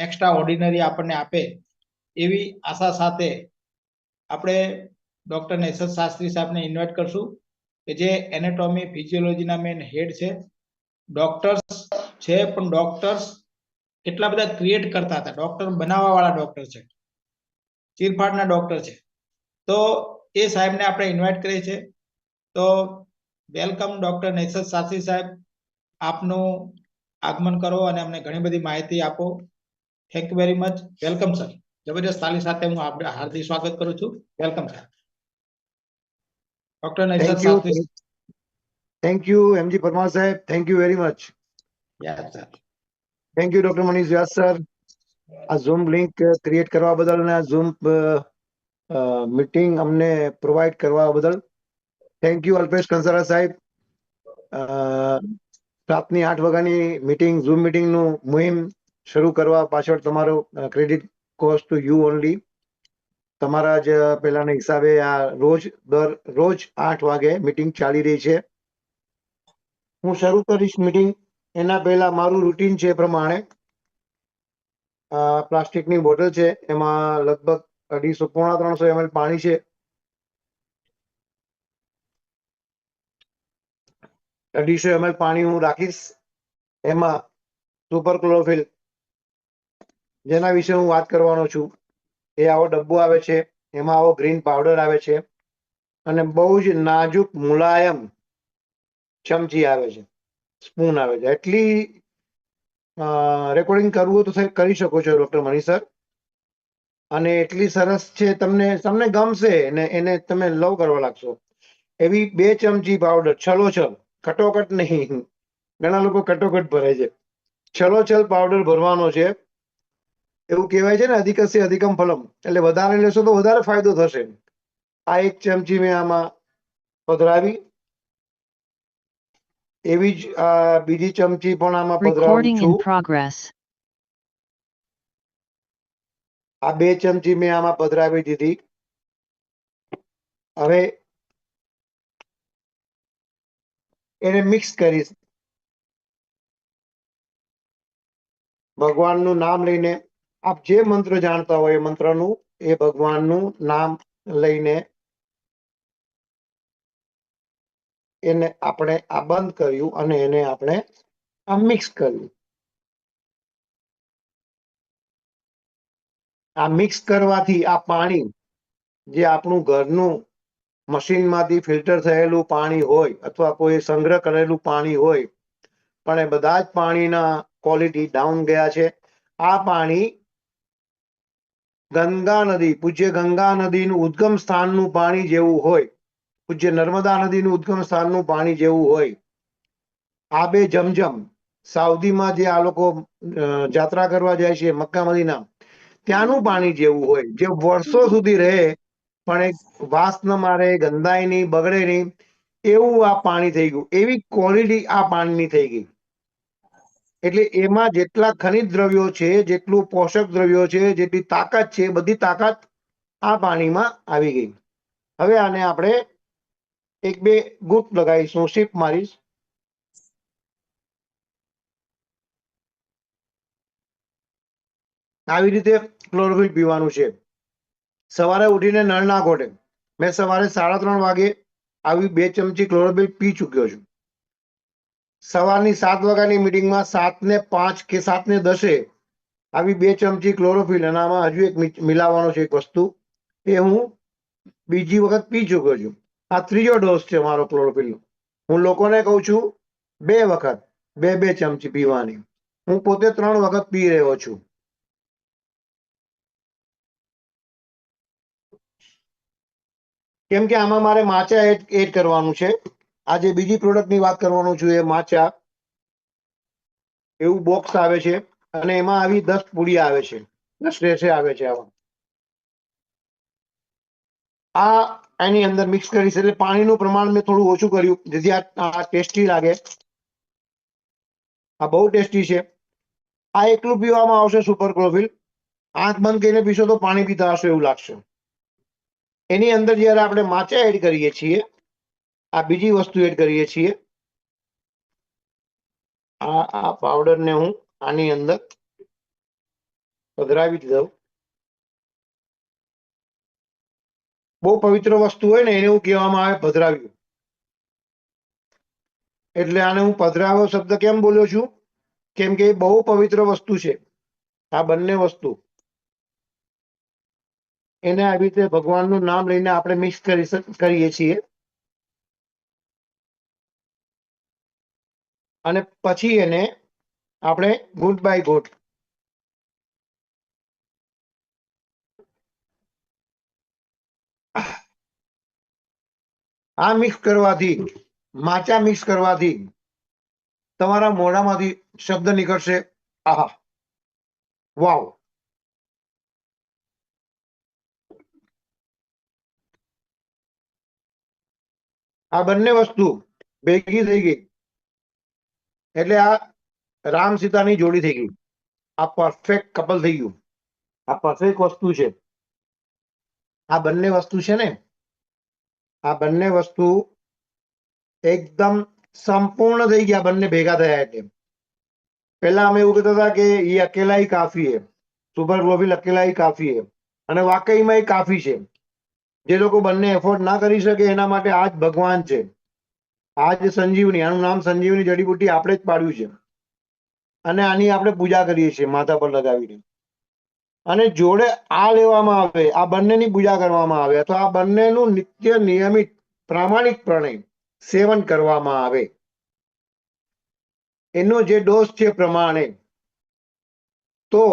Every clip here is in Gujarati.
એક્સ્ટ્રા ઓર્ડિનરી આપણને આપે એવી આશા સાથે આપણે ડોક્ટર નેસર શાસ્ત્રી સાહેબને ઇન્વાઇટ કરશું કે જે એનેટોમી ફિઝિયોલોજીના મેન હેડ છે. ડોક્ટર્સ છે પણ ડોક્ટર્સ કેટલા બધા ક્રિએટ કરતા હતા, ડોક્ટર બનાવવા વાળા ડોક્ટર છે, ચીરફાડના ડોક્ટર છે. તો એ સાહેબને આપણે ઇન્વાઇટ કરીએ છીએ. તો વેલકમ ડોક્ટર નેસર શાસ્ત્રી સાહેબ, આપનું આગમન કરો અને અમને ઘણી બધી માહિતી આપો. Thank you very much. Welcome sir. જબરજસ્ત તાલી સાથે હું આપણે હાર્દિક સ્વાગત કરું છું. Welcome sir. ડોક્ટર નેસર Shastri. Thank you MG Parmar સાહેબ. Thank you very much. Yes sir. Thank you doctor Manish Vyas sir. આ ઝૂમ લિંક ક્રિએટ કરવા બદલ અને આ ઝૂમ મીટિંગ અમને પ્રોવાઈડ કરવા બદલ થેન્ક યુ. અલ્પેશ કંસારા સાહેબ, 7 થી 8 વાગ્યાની મીટિંગ, ઝૂમ મીટિંગનું મુહિમ શરૂ કરવા પાછળ તમારો credit cause to you only. તમારા જ પેલાના હિસાબે આ રોજ 8 વાગે મીટિંગ ચાલી રહી છે. હું શરૂ કરીશ મીટિંગ એના પહેલા મારું રૂટીન છે એ પ્રમાણે પ્લાસ્ટિકની બોટલ છે, એમાં લગભગ 250-300 ml પાણી છે. 250 ml પાણી હું રાખીશ. એમાં સુપર ક્લોરોફિલ, જેના વિશે હું વાત કરવાનો છું, એ આવો ડબ્બો આવે છે, એમાં આવો ગ્રીન પાવડર આવે છે અને બહુ જ નાજુક મુલાયમ ચમચી આવે છે, સ્પૂન આવે છે. એટલી રેકોર્ડિંગ કરવું તો કરી શકો છો ડોક્ટર મનીષ સર, અને એટલી સરસ છે, તમને ગમશે ને એને તમે લવ કરવા લાગશો. એવી 2 ચમચી પાવડર, છલોછલ, કટોકટ નહીં. ઘણા લોકો કટોકટ ભરે છે. છલોછલ પાવડર ભરવાનો છે. એવું કહેવાય છે ને, અધિકસ્ય અધિકમ ફલમ, એટલે વધારે લેશો તો વધારે ફાયદો થશે. આ 1 ચમચી મેં આમાં પધરાવી. એવી જ બીજી ચમચી પણ આમાં પધરાવું છું. આ 2 ચમચી મેં આમાં પધરાવી દીધી. હવે એને મિક્સ કરીશ. ભગવાનનું નામ લઈને, આપ જે મંત્ર જાણતા હોય એ મંત્રનું, એ ભગવાનનું નામ લઈને એને આપણે આ બંધ કર્યું અને એને આપણે આ મિક્સ કર્યું. આ મિક્સ કરવાથી આ પાણી, જે આપણું ઘરનું મશીનમાંથી ફિલ્ટર થયેલું પાણી હોય અથવા કોઈ સંગ્રહ કરેલું પાણી હોય, પણ એ બધા જ પાણીના ક્વોલિટી ડાઉન ગયા છે. આ પાણી ગંગા નદી, પૂજ્ય ગંગા નદીનું ઉદ્ગમ સ્થાનનું પાણી જેવું હોય, પૂજ્ય નર્મદા નદીનું ઉદ્ગમ સ્થાનનું પાણી જેવું હોય. આબે જમજમ, સાઉદીમાં જે આ લોકો જાત્રા કરવા જાય છે, મક્કા મદીના, ત્યાંનું પાણી જેવું હોય, જે વર્ષો સુધી રહે પણ એક વાસ ન મારે, ગંધાય નહીં, બગડે નહીં, એવું આ પાણી થઈ ગયું. એવી ક્વોલિટી આ પાણીની થઈ ગઈ. એટલે એમાં જેટલા ખનિજ દ્રવ્યો છે, જેટલું પોષક દ્રવ્યો છે, જેટલી તાકાત છે, બધી તાકાત આ પાણીમાં આવી ગઈ. હવે આને આપણે 1-2 ગુટ લગાવીશું, સીપ મારીશ. આવી રીતે ક્લોરોફિલ પીવાનું છે. સવારે ઉઠીને નળ ના ખોટે. મેં સવારે 3:30 વાગે આવી 2 ચમચી ક્લોરોફિલ પી ચૂક્યો છું. સવારની 7 વાગ્યાની મીટિંગમાં 7:05 કે 7:10 આવી 2 ચમચી ક્લોરોફિલ, અને આમાં હજુ એક મિલાવવાનો છે એક વસ્તુ, એ હું બીજી વખત પી ચૂક્યો છું. આ 3જો ડોઝ છે મારો ક્લોરોફિલનો. હું લોકોને કહું છું 2 વખત 2-2 ચમચી પીવાની. હું પોતે 3 વખત પી રહ્યો છું. કેમ કે આમાં મારે માચા એડ કરવાનું છે. આજે બીજી પ્રોડક્ટની વાત કરવાનું છું, એ માચા એવું બોક્સ આવે છે અને એમાં આવી 10 પૂડી આવે છે, 10 રેસે આવે છે. આ એની અંદર મિક્સ કરીશ. એટલે પાણીનું પ્રમાણ મેં થોડું ઓછું કર્યું, જેથી આ ટેસ્ટી લાગે. આ બહુ ટેસ્ટી છે. આ એકલું પીવામાં આવશે સુપર ક્લોરોફિલ. આંખ બંધ કરીને પીશો તો પાણી પીતા હશો એવું લાગશે. એની અંદર જ્યારે આપણે માચા એડ કરીએ છીએ, આ બીજી વસ્તુ એડ કરીએ છીએ, આ પાવડરને હું આની અંદર પધરાવી જ દઉં. બહુ પવિત્ર વસ્તુ હોય ને એને એવું કહેવામાં આવે પધરાવ્યું. એટલે આને હું પધરાવો શબ્દ કેમ બોલ્યો છું? કેમ કે એ બહુ પવિત્ર વસ્તુ છે. આ બંને વસ્તુ એને આવી રીતે ભગવાનનું નામ લઈને આપણે મિક્સ કરીએ છીએ અને પછી એને આપણે ગુટ બાય ગુટ આ મિક્સ કરવાથી, માચા મિક્સ કરવાથી તમારા મોઢામાંથી શબ્દ નીકળશે, આહા, વાવ. આ બંને વસ્તુ ભેગી થઈ ગઈ એટલે આ રામ સીતાની જોડી થઈ ગઈ. આ પરફેક્ટ કપલ થઈ ગયું. આ પરફેક્ટ વસ્તુ છે. આ બંને વસ્તુ છે ને, આ બંને વસ્તુ એકદમ સંપૂર્ણ થઈ ગયા. બંને ભેગા થયા એટલે પહેલા અમે એવું કહેતા હતા કે એ અકેલા ही કાફી है, સુપર ગ્લોબલ અકેલા ही કાફી है, અને વાકઈમાં એ કાફી છે. જે લોકો બંને એફોર્ડ ના કરી શકે એના માટે આ જ ભગવાન છે. આ જ સંજીવની, આનું નામ સંજીવની જડીબુટ્ટી આપણે જ પાડ્યું છે અને આની આપણે પૂજા કરીએ છીએ માથા પર લગાવીને. અને જોડે આ લેવામાં આવે, આ બંનેની પૂજા કરવામાં આવે, તો આ બંનેનું નિત્ય નિયમિત પ્રામાણિકપણે સેવન કરવામાં આવે, એનો જે ડોઝ છે પ્રમાણે, તો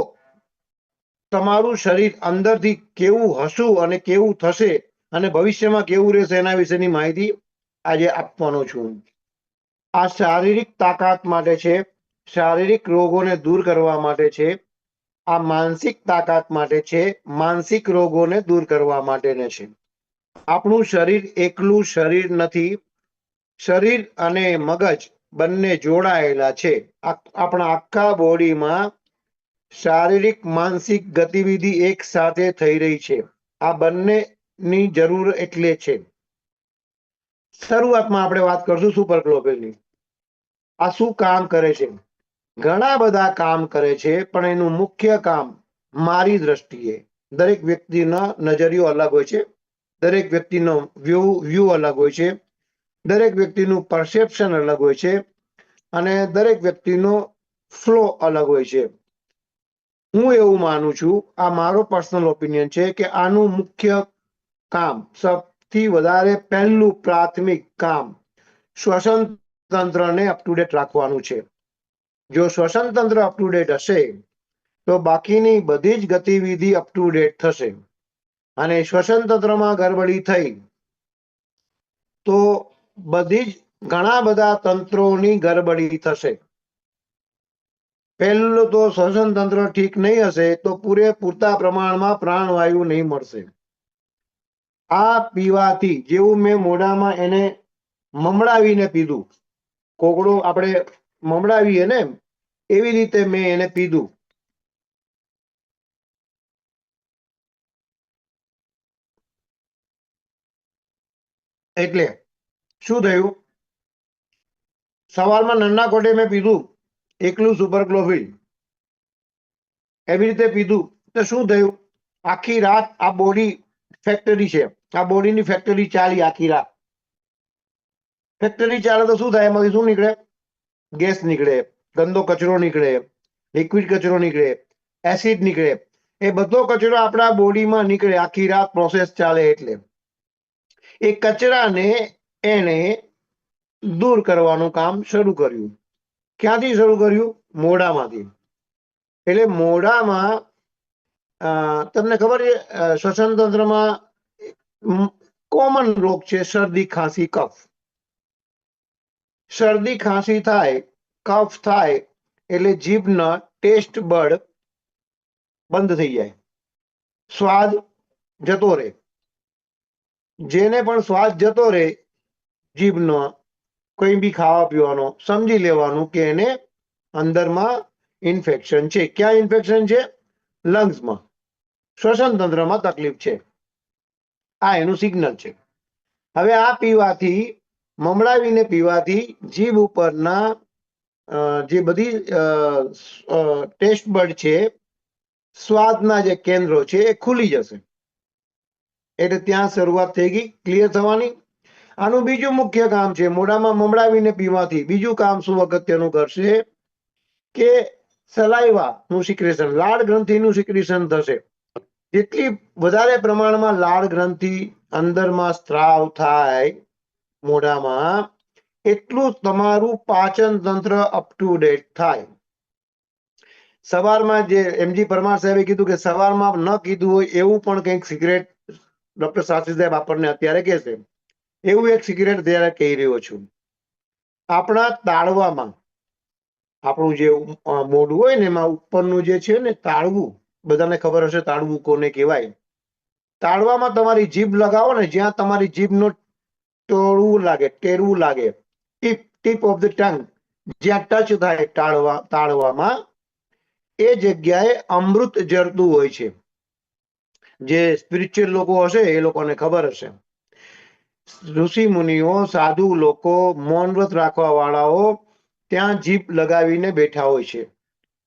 તમારું શરીર અંદરથી કેવું હશું અને કેવું થશે અને ભવિષ્યમાં કેવું રહેશે એના વિશેની માહિતી આજે આપવાનો છું. આ શારીરિક તાકાત માટે છે, શારીરિક રોગોને દૂર કરવા માટે છે. આ માનસિક તાકાત માટે છે, માનસિક રોગોને દૂર કરવા માટેને છે. આપણું શરીર એકલું શરીર નથી. શરીર અને મગજ બંને જોડાયેલા છે. આપણા આખા બોડીમાં શારીરિક માનસિક ગતિવિધિ એક સાથે થઈ રહી છે. આ બંનેની જરૂર એટલે છે. શરૂઆતમાં આપણે વાત કરશું સુપર ગ્લોબલની. આ શું કામ કરે છે? ઘણા બધા કામ કરે છે, પણ એનું મુખ્ય કામ મારી દ્રષ્ટિએ, દરેક વ્યક્તિનો નજરિયો અલગ હોય છે, દરેક વ્યક્તિનો વ્યૂ અલગ હોય છે, દરેક વ્યક્તિનું પરસેપ્શન અલગ હોય છે અને દરેક વ્યક્તિનો ફ્લો અલગ હોય છે. હું એવું માનું છું, આ મારો પર્સનલ ઓપિનિયન છે, કે આનું મુખ્ય કામ, સૌથી વધારે પહેલું પ્રાથમિક કામ શ્વસન તંત્રને અપ ટુ ડેટ રાખવાનું છે. જો શ્વસન તંત્ર અપ ટુ ડેટ હશે તો બાકીની બધી જ ગતિવિધિ અપ ટુ ડેટ થશે. અને શ્વસન તંત્રમાં ગડબડી થઈ તો બધી જ ઘણા બધા તંત્રોની ગડબડી થશે. પહેલું તો શ્વસન તંત્ર ઠીક નહીં હશે તો પૂરતા પ્રમાણમાં પ્રાણવાયુ નહીં મળશે. આ પીવાથી, જેવું મેં મોઢામાં એને મમડાવીને પીધું, કોગળો આપણે મમડાવીએ ને એવી રીતે મેં એને પીધું. એટલે શું થયું? સવારમાં નન્ના કોટે મેં પીધું એકલું સુપર ગ્લોબલ, એવી રીતે પીધું તો શું થયું? આખી રાત આ બોડી ફેક્ટરી છે, આ બોડીની ફેક્ટરી ચાલી આખી રાત. ફેક્ટરી ચાલે તો શું થાય? એમાંથી શું નીકળે? ગેસ નીકળે, ગંદો કચરો નીકળે, લિક્વિડ કચરો નીકળે, એસિડ નીકળે. એ બધો કચરો આપણા બોડીમાં નીકળે આખી રાત પ્રોસેસ ચાલે એટલે. એ કચરાને એને દૂર કરવાનું કામ શરૂ કર્યું. ક્યાંથી શરૂ કર્યું? મોઢામાંથી. એટલે મોઢામાં તમને ખબર છે, શ્વસન તંત્રમાં કોમન રોગ છે શરદી, ખાંસી, કફ. શરદી ખાંસી થાય, કફ થાય એટલે જીભના ટેસ્ટ બડ બંધ થઈ જાય, સ્વાદ જતો રહે. જેને પણ સ્વાદ જતો રહે જીભનો, કોઈ બી ખાવા પીવાનો, સમજી લેવાનું કે એને અંદરમાં ઇન્ફેક્શન છે. ક્યાં ઇન્ફેક્શન છે? લંગ્સમાં, શ્વસન તંત્રમાં તકલીફ છે. આ એનું સિગ્નલ છે. હવે આ પીવાથી, મમડાવીને પીવાથી જીભ ઉપરના જે બધી ટેસ્ટ બડ છે, સ્વાદના જે કેન્દ્રો છે એ ખુલી જશે. એટલે ત્યાં શરૂઆત થઈ ગઈ ક્લિયર થવાની. આનું બીજું મુખ્ય કામ છે, મોઢામાં મમડાવીને પીવાથી બીજું કામ શું અગત્યનું કરશે કે સલાઈવાનું સિક્રેશન, લાળ ગ્રંથિનું સિક્રેશન થશે. જેટલી વધારે પ્રમાણમાં લાળ ગ્રંથિ અંદરમાં સ્ત્રાવ થાય મોઢામાં, એટલું તમારું પાચન તંત્ર અપ ટુ ડેટ થાય. સવારમાં જે એમજી પરમાર સાહેબે કીધું કે સવારમાં ન કીધું હોય એવું પણ કંઈક સિગરેટ ડોક્ટર શાસ્ત્રી સાહેબ આપણને અત્યારે કહેશે, એવું એક સિગરેટ ત્યારે કહી રહ્યો છું. આપણા તાળવામાં આપણું જે મોઢું હોય ને એમાં ઉપરનું જે છે ને તાળવું, બધાને ખબર હશે તાળવું કોને કહેવાય. તાળવામાં તમારી જીભ લગાવો ને, જ્યાં તમારી જીભનું ટેરવું લાગે, ટીપ ઓફ ધ ટંગ જ્યાં ટચ થાય તાળવામાં, એ જગ્યાએ અમૃત ઝરતું હોય છે. જે સ્પિરિચ્યુઅલ લોકો હશે એ લોકોને ખબર હશે. ઋષિ મુનિઓ, સાધુ લોકો, મૌન વ્રત રાખવા વાળાઓ ત્યાં જીભ લગાવીને બેઠા હોય છે,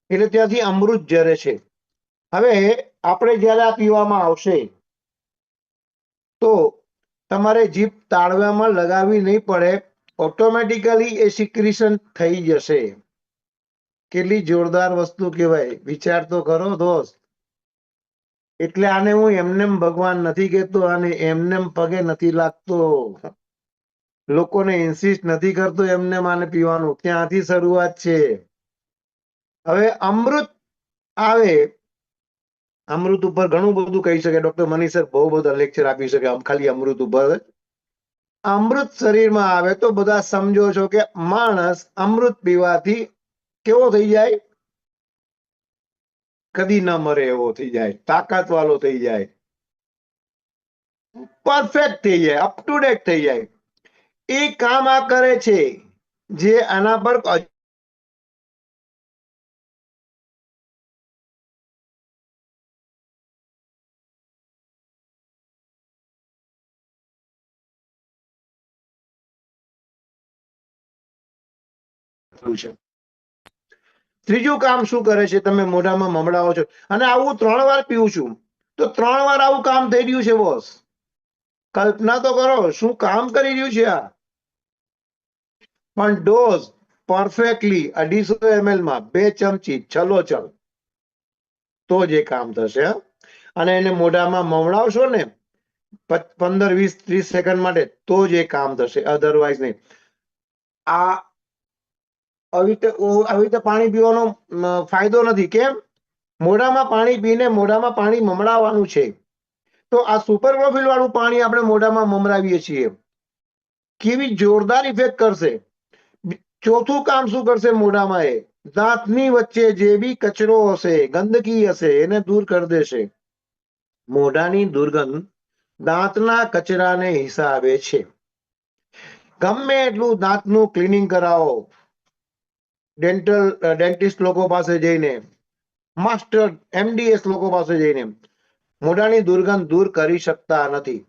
એટલે ત્યાંથી અમૃત ઝરે છે. હવે આપણે જ્યારે આ પીવામાં આવશે તો તમારે જીભ તાળવામાં લગાવવી નહીં પડે, ઓટોમેટિકલી એ સિક્રેશન થઈ જશે. કેટલી જોરદાર વસ્તુ કહેવાય, વિચાર તો કરો દોસ્ત. એટલે આને હું એમનેમ ભગવાન નથી કહેતો, આને એમનેમ પગે નથી લાગતો, લોકોને ઇન્સિસ્ટ નથી કરતો એમને આને પીવાનું, ત્યાંથી શરૂઆત છે. હવે અમૃત આવે, અમૃત ઉપર ઘણું બધું કહી શકે, ડોક્ટર મનીષ સર બહુ બધા લેક્ચર આપી શકે ખાલી અમૃત ઉપર. અમૃત શરીરમાં આવે તો બધા સમજો છો કે માણસ અમૃત પીવાથી કેવો થઈ જાય, કદી ન મરે એવો થઈ જાય, તાકાત વાળો થઈ જાય, પરફેક્ટ થઈ જાય, અપ ટુ ડેટ થઈ જાય. એ કામ આ કરે છે જે આના પર છે. ત્રીજું કામ શું કરે છે, તમે મોઢામાં મમડાવો છો અને આવું 3 વાર પીવું છું તો 3 વાર આવું કામ થઈ રહ્યું છે બોસ. કલ્પના તો કરો શું કામ કરી રહ્યું છે આ. પણ ડોઝ પરફેક્ટલી 250 ml માં 2 ચમચી છલોછલ તો જ એ કામ થશે. અને એને મોઢામાં મમડાવશો ને 15, 20, 30 સેકન્ડ માટે તો જ એ કામ થશે, અધરવાઇઝ નહીં. આ આવી રીતે પાણી પીવાનો ફાયદો નથી. કેમ? મોઢામાં પાણી પીને મોઢામાં પાણી મમડાવવાનું છે. તો આ સુપર પ્રોફિલ વાળું પાણી આપણે મોઢામાં મમરાવીએ છીએ, કેવી જોરદાર ઇફેક્ટ કરશે. ચોથું કામ શું કરશે મોઢામાં, એ દાંતની વચ્ચે જે બી કચરો હશે, ગંદકી હશે, એને દૂર કરી દેશે. મોઢાની દુર્ગંધ દાંતના કચરાને હિસાબે છે. ગમે એટલું દાંતનું ક્લિનિંગ કરાવો, ડેન્ટિસ્ટ લોકો પાસે જઈને, માસ્ટર MDS લોકો પાસે જઈને, મોઢાની દુર્ગંધ દૂર કરી શકતા નથી.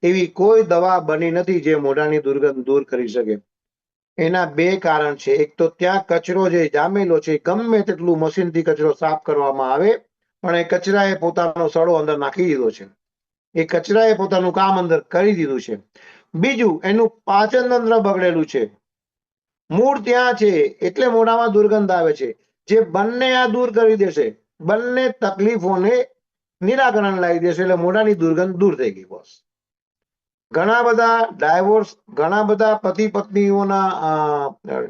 એવી કોઈ દવા બની નથી જે મોઢાની દુર્ગંધ દૂર કરી શકે. એના 2 કારણ છે. એક તો ત્યાં કચરો જે જામેલો છે, ગમે તેટલું મશીનથી કચરો સાફ કરવામાં આવે પણ એ કચરાએ પોતાનો સડો અંદર નાખી દીધો છે, એ કચરાએ પોતાનું કામ અંદર કરી દીધું છે. બીજું, એનું પાચન તંત્ર બગડેલું છે, મૂળ ત્યાં છે એટલે મોઢામાં દુર્ગંધ આવે છે. જે બંને આ દૂર કરી દેશે, બંને તકલીફોને નિરાકરણ લાવી દેશે, એટલે મોઢાની દુર્ગંધ દૂર થઈ ગઈ બોસ. ઘણા બધા ડાયવોર્સ, ઘણા બધા પતિ પત્નીઓના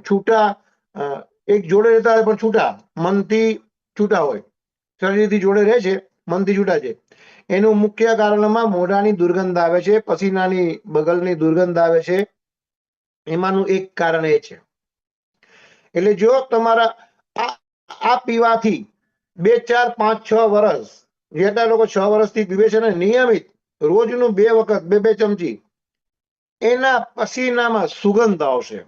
છૂટા, એક જોડે રહેતા હોય પણ છૂટા, મનથી છૂટા હોય, શરીરથી જોડે રહે છે, મનથી છૂટા છે. એનું મુખ્ય કારણમાં મોઢાની દુર્ગંધ આવે છે, પસીનાની બગલની દુર્ગંધ આવે છે, એમાંનું એક કારણ એ છે. એટલે જો તમારા આ પીવાથી 2, 4, 5, 6 વર્ષ, જેટલા લોકો 6 વર્ષથી પીવે છે ને નિયમિત, રોજનું 2 વખત 2 ચમચી, એના પસીનામાં સુગંધ આવશે.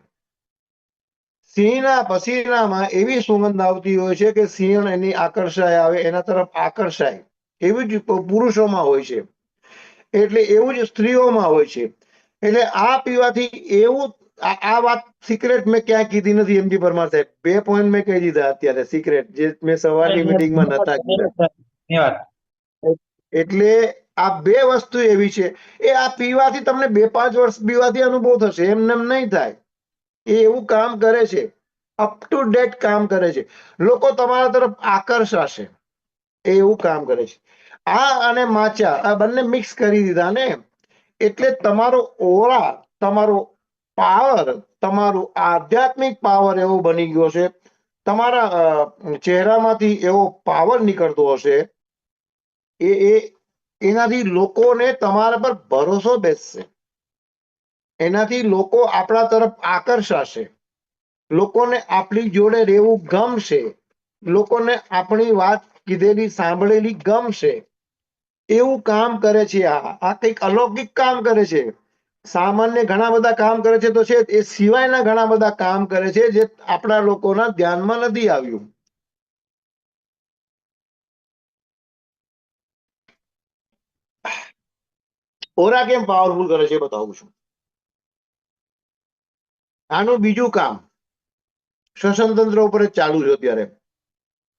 સિંહના પસીનામાં એવી સુગંધ આવતી હોય છે કે સિંહ એની આકર્ષાય આવે, એના તરફ આકર્ષાય. એવું જ પુરુષોમાં હોય છે, એટલે એવું જ સ્ત્રીઓમાં હોય છે. એટલે આ પીવાથી એવું, આ વાત સિક્રેટ મેં ક્યાંય કીધી નથી MG પરમાર સાહેબ, 2 પોઈન્ટ મેં કહી દીધા અત્યારે સિક્રેટ, જે મેં સવારની મીટિંગમાં નતા કીધા. ધન્યવાદ. એટલે આ બે વસ્તુ એવી છે, એ આ પીવાથી તમને 2-5 વર્ષ પીવાથી અનુભવ થશે, એમને એમ નહીં થાય. એ એવું કામ કરે છે, અપ ટુ ડેટ કામ કરે છે, લોકો તમારા તરફ આકર્ષાશે, એ એવું કામ કરે છે. આ અને માચા આ બંને મિક્સ કરી દીધા ને, એટલે તમારો ઓરા, તમારો પાવર, તમારું આધ્યાત્મિક પાવર એવો બની ગયો છે, તમારા ચહેરામાંથી એવો પાવર નીકળતો હશે, એ એનાથી લોકોને તમારા પર ભરોસો બેસશે, એનાથી લોકો આપણા તરફ આકર્ષાશે, લોકોને આપણી જોડે રહેવું ગમશે, લોકોને આપણી વાત કીધેલી સાંભળેલી ગમશે. એવું કામ કરે છે. આ કંઈક અલૌકિક કામ કરે છે. સામાન્ય ઘણા બધા કામ કરે છે તો છે, એ સિવાયના ઘણા બધા કામ કરે છે જે આપણા લોકોના ધ્યાનમાં નથી આવ્યું. ઓરા કેમ પાવરફુલ કરે છે બતાવું છું. આનું બીજું કામ શ્વસન તંત્ર ઉપર જ ચાલુ છે અત્યારે.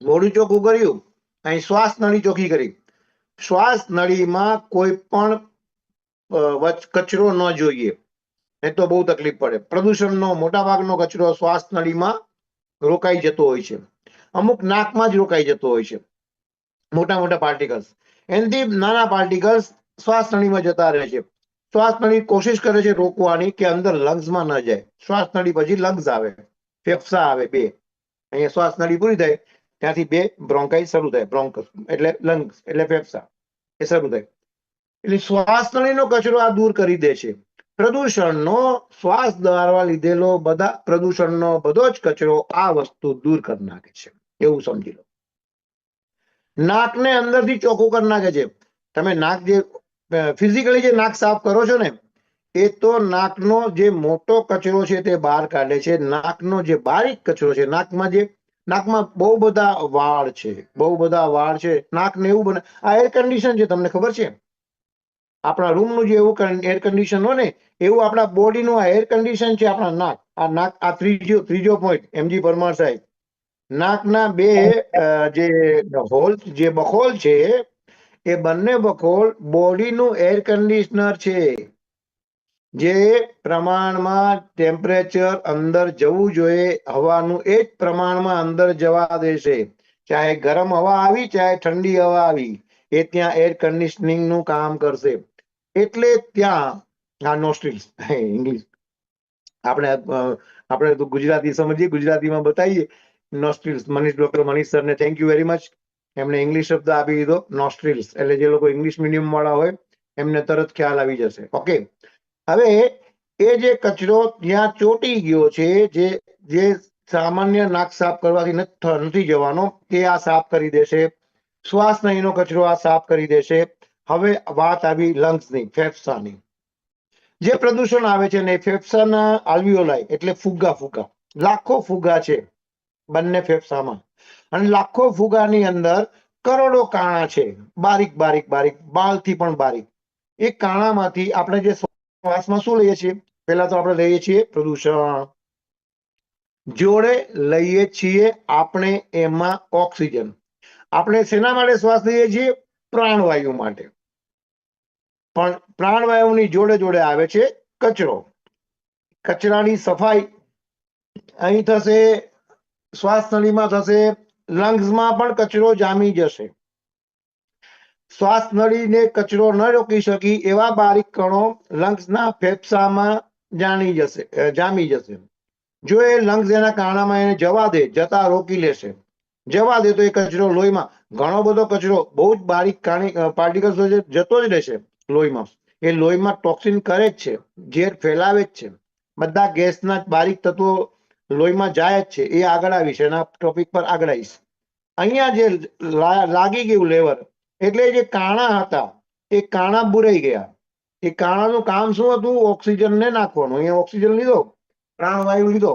મોઢું ચોખ્ખું કર્યું, અહીં શ્વાસ નળી ચોખ્ખી કરી. શ્વાસ નળીમાં કોઈ પણ કચરો ન જોઈએ, એ તો બહુ તકલીફ પડે. પ્રદૂષણનો મોટા ભાગનો કચરો શ્વાસ નળીમાં રોકાઈ જતો હોય છે, અમુક નાકમાં જ રોકાઈ જતો હોય છે, મોટા મોટા પાર્ટિકલ્સ. એનાથી નાના પાર્ટિકલ્સ શ્વાસ નળીમાં જતા રહે છે. શ્વાસ નળી કોશિશ કરે છે રોકવાની કે અંદર લંગ્સમાં ન જાય. શ્વાસ નળી પછી લંગ્સ આવે, ફેફસા આવે બે. અહીંયા શ્વાસ નળી પૂરી થાય ત્યાંથી બે બ્રોન્કાઈ શરૂ થાય. બ્રોન્કસ એટલે લંગ્સ એટલે ફેફસા, એ શરૂ થાય. એટલે શ્વાસ નળીનો કચરો આ દૂર કરી દે છે. પ્રદૂષણનો, શ્વાસ દ્વારા લીધેલો બધા પ્રદૂષણનો બધો જ કચરો આ વસ્તુ દૂર કરી નાખે છે, એવું સમજી લો. નાકને અંદરથી ચોખ્ખું કરી નાખે છે. તમે નાક જે ફિઝિકલી જે નાક સાફ કરો છો ને, એ તો નાકનો જે મોટો કચરો છે તે બહાર કાઢે છે. નાકનો જે બારીક કચરો છે, નાકમાં બહુ બધા વાળ છે, બહુ બધા વાળ છે. નાકને એવું બને, આ એર કન્ડિશન છે, તમને ખબર છે? આપણા રૂમનું જે એવું એર કન્ડિશન હોય ને, એવું આપણા બોડીનું આ એર કન્ડિશન છે. આપણા નાક, આ ત્રીજો પોઈન્ટ એમજી પરમાર સાહેબ, નાકના બે જે બખોલ છે, એ બંને બખોલ બોડીનું એર કન્ડિશનર છે. જે પ્રમાણમાં ટેમ્પરેચર અંદર જવું જોઈએ હવાનું, એ જ પ્રમાણમાં અંદર જવા દેશે. ચાહે ગરમ હવા આવી, ચાહે ઠંડી હવા આવી, એ ત્યાં એર કન્ડિશનિંગ નું કામ કરશે. એટલે ત્યાં આ નોસ્ટ્રિલ્સ, ઇંગ્લિશ આપણે તો ગુજરાતી સમજીએ, ગુજરાતીમાં બતાવીએ. નોસ્ટ્રિલ્સ, ડોક્ટર મનીષ સરને થેન્ક યુ વેરી મચ. એમને ઇંગ્લિશ શબ્દ આપી દીધો નોસ્ટ્રિલ્સ, એટલે જે લોકો ઇંગ્લિશ મીડિયમ વાળા હોય એમને તરત ખ્યાલ આવી જશે. ઓકે, હવે એ જે કચરો ત્યાં ચોટી ગયો છે, જે સામાન્ય નાક સાફ કરવાથી નથી જવાનો, તે આ સાફ કરી દેશે. શ્વાસ નળીનો કચરો આ સાફ કરી દેશે. હવે વાત આવી લંગ્સની, ફેફસાની. જે પ્રદૂષણ આવે છે ને, ફેફસાના આલ્વિયોલાઈ એટલે ફુગ્ગા, લાખો ફુગ્ગા છે બંને ફેફસામાં, અને લાખો ફુગ્ગાની અંદર કરોડો કાણા છે, બારીક બારીક બારીક, બાલથી પણ બારીક. એ કાણામાંથી આપણે જે શ્વાસમાં શું લઈએ છીએ? પહેલા તો આપણે લઈએ છીએ પ્રદૂષણ, જોડે લઈએ છીએ આપણે એમાં ઓક્સિજન. આપણે શેના માટે શ્વાસ લઈએ છીએ? પ્રાણવાયુ માટે. પણ પ્રાણવાયુની જોડે જોડે આવે છે કચરો. કચરાની સફાઈ અહીં થશે, શ્વાસ નળીમાં થશે, લંગ્સમાં પણ કચરો જામી જશે. શ્વાસ નળીને કચરો ન રોકી શકી એવા બારીક કણો લંગ્સના ફેફસામાં જામી જશે. જો એ લંગ્સ એના કારણામાં એને જવા દે, જતા રોકી લેશે, જવા દે તો એ કચરો લોહીમાં, ઘણો બધો કચરો બહુ જ બારીક પાર્ટિકલ્સ જતો જ રહેશે લોહીમાં. એ લોહીમાં ટોક્સિન કરે જ છે, ઝેર ફેલાવે જ છે. બધા ગેસના બારીક તત્વો લોહીમાં જાય જ છે. એ આગળ આવીશ, એના ટોપિક પર આગળ આવીશ. અહીંયા જે લાગી ગયું લેવર, એટલે જે કાણા હતા એ કાણા બુરાઈ ગયા. એ કાણાનું કામ શું હતું? ઓક્સિજનને નાખવાનું. અહીંયા ઓક્સિજન લીધો, પ્રાણવાયુ લીધો.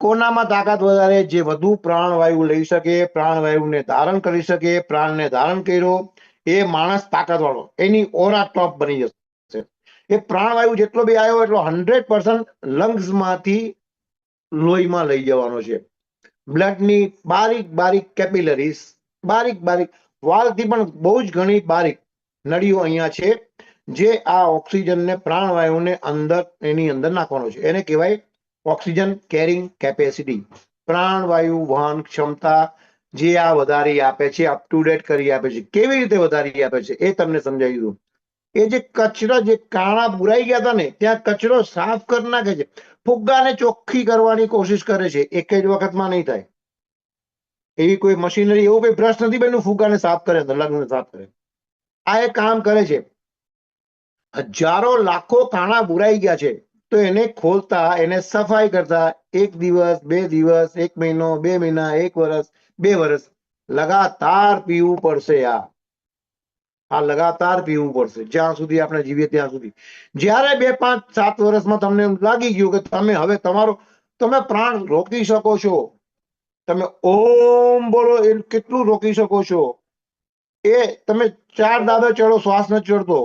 કોનામાં તાકાત વધારે? જે વધુ પ્રાણવાયુ લઈ શકે, પ્રાણવાયુને ધારણ કરી શકે, પ્રાણને ધારણ કર્યો, એ માણસ તાકાતવાળો, એની ઓરા ટોપ બની જશે. એ પ્રાણવાયુ જેટલો બી આવ્યો એટલો 100% લંગ્સમાંથી લોહીમાં લઈ જવાનો છે. બ્લડની બારીક બારીક કેપિલરીઝ બારીક બારીક વાલથી પણ બહુ જ ઘણી બારીક નળીઓ અહીંયા છે, જે આ ઓક્સિજનને પ્રાણવાયુને અંદર એની અંદર નાખવાનો છે. એને કહેવાય ઓક્સિજન કેરિંગ કેપેસિટી, પ્રાણવાયુ વહન ક્ષમતા, જે આ વધારી આપે છે, અપ ટુ ડેટ કરી આપે છે. કેવી રીતે વધારી આપે છે એ તમને સમજાવી દઉં. એ જે કચરા, જે કાણા બુરાઈ ગયા હતા ને, ત્યાં કચરો સાફ કરી નાખે છે, ફુગ્ગાને ચોખ્ખી કરવાની કોશિશ કરે છે. એક જ વખતમાં નહીં થાય. એવી કોઈ મશીનરી, એવું કોઈ બ્રશ નથી બન્યું ફુગ્ગાને સાફ કરે, લગ્ન સાફ કરે. આ એક કામ કરે છે. હજારો લાખો કાણા બુરાઈ ગયા છે, તો એને ખોલતા, એને સફાઈ કરતા 1 દિવસ 2 દિવસ, 1 મહિનો 2 મહિના, 1 વર્ષ 2 વર્ષ લગાતાર પીવું પડશે. આ લગાતાર પીવું પડશે જ્યાં સુધી આપણે જીવીએ ત્યાં સુધી. જ્યારે 2 5 7 વર્ષમાં તમને લાગી ગયું કે તમે હવે તમે પ્રાણ રોકી શકો છો, તમે ઓમ બોલો એ કેટલું રોકી શકો છો, એ તમે 4 દાદા ચડો શ્વાસ ન ચડતો,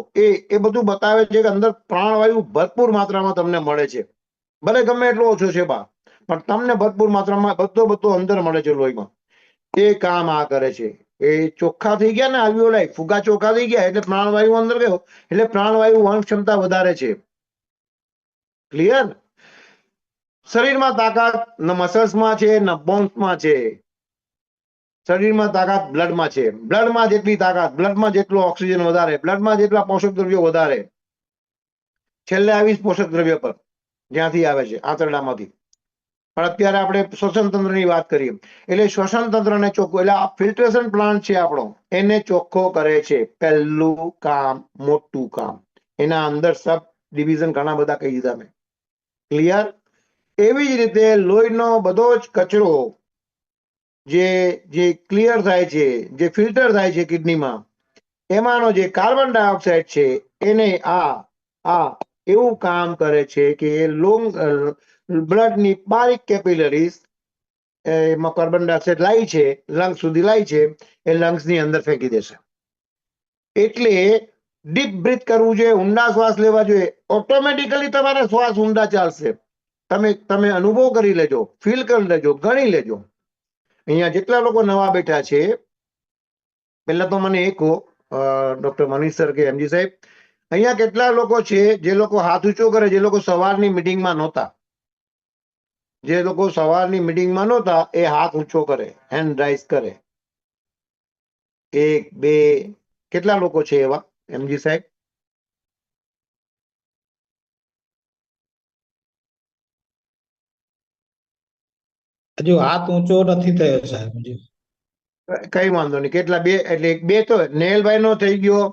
એ બધું બતાવે છે કે અંદર પ્રાણવાયુ ભરપૂર માત્રામાં તમને મળે છે. ભલે ગમે એટલો ઓછો છે બા, પણ તમને ભરપૂર માત્રામાં બધો અંદર મળે છે લોહીમાં. એ કામ આ કરે છે. એ ચોખ્ખા થઈ ગયા ને આલ્વિયોલાઈ, ફુગા ચોખ્ખા થઈ ગયા એટલે પ્રાણવાયુ અંદર ગયો, એટલે પ્રાણવાયુ વહન ક્ષમતા વધારે છે. ક્લિયર? શરીરમાં તાકાત ન મસલ્સમાં છે ન બોન્સમાં છે. શરીરમાં તાકાત બ્લડમાં છે. બ્લડમાં જેટલી તાકાત, બ્લડમાં જેટલો ઓક્સિજન વધારે, બ્લડમાં જેટલા પોષક દ્રવ્યો વધારે. છેલ્લે આવીશ પોષક દ્રવ્ય પર, જ્યાંથી આવે છે આંતરડામાંથી. પણ અત્યારે આપણે શ્વસન તંત્રની વાત કરીએ. એટલે શ્વસન તંત્રને ચોખ્ખું, એટલે આ ફિલ્ટ્રેશન પ્લાન્ટ છે આપણો, એને ચોખ્ખો કરે છે. પહેલું કામ, મોટું કામ. એના અંદર સબ ડિવિઝન ઘણા બધા કહી દીધા મેં. ક્લિયર? એવી જ રીતે લોહીનો બધો જ કચરો જે ક્લિયર થાય છે, જે ફિલ્ટર થાય છે કિડનીમાં, એમાંનો જે કાર્બન ડાયોક્સાઇડ છે, એને આ એવું કામ કરે છે કે બ્લડની બારીક કેપિલરીઝ એમાં કાર્બન ડાયોક્સાઇડ લાવી છે, લંગ્સ સુધી લાવી છે, એ લંગ્સની અંદર ફેંકી દેશે. એટલે ડીપ બ્રીથ કરવું જોઈએ, ઊંડા શ્વાસ લેવા જોઈએ. ઓટોમેટિકલી તમારા શ્વાસ ઊંડા ચાલશે. તમે અનુભવ કરી લેજો, ફીલ કરી લેજો, ગણી લેજો. અહીંયા જેટલા લોકો નવા બેઠા છે, પહેલા તો મને એ કહો, ડોક્ટર મનીષ સર કે એમજી સાહેબ, અહીંયા કેટલા લોકો છે જે લોકો હાથ ઊંચો કરે, જે લોકો સવારની મિટિંગમાં નહોતા? જે લોકો સવારની મિટિંગમાં નહોતા એ હાથ ઊંચો કરે, હેન્ડ રાઇઝ કરે. 1 2 કેટલા લોકો છે એવા એમજી સાહેબ? હજુ હાથ ઊંચો નથી થયો સાહેબ. હજી કઈ વાંધો નહીં. કેટલા? 2, એટલે 2 તો નેહલભાઈ નો થઈ ગયો,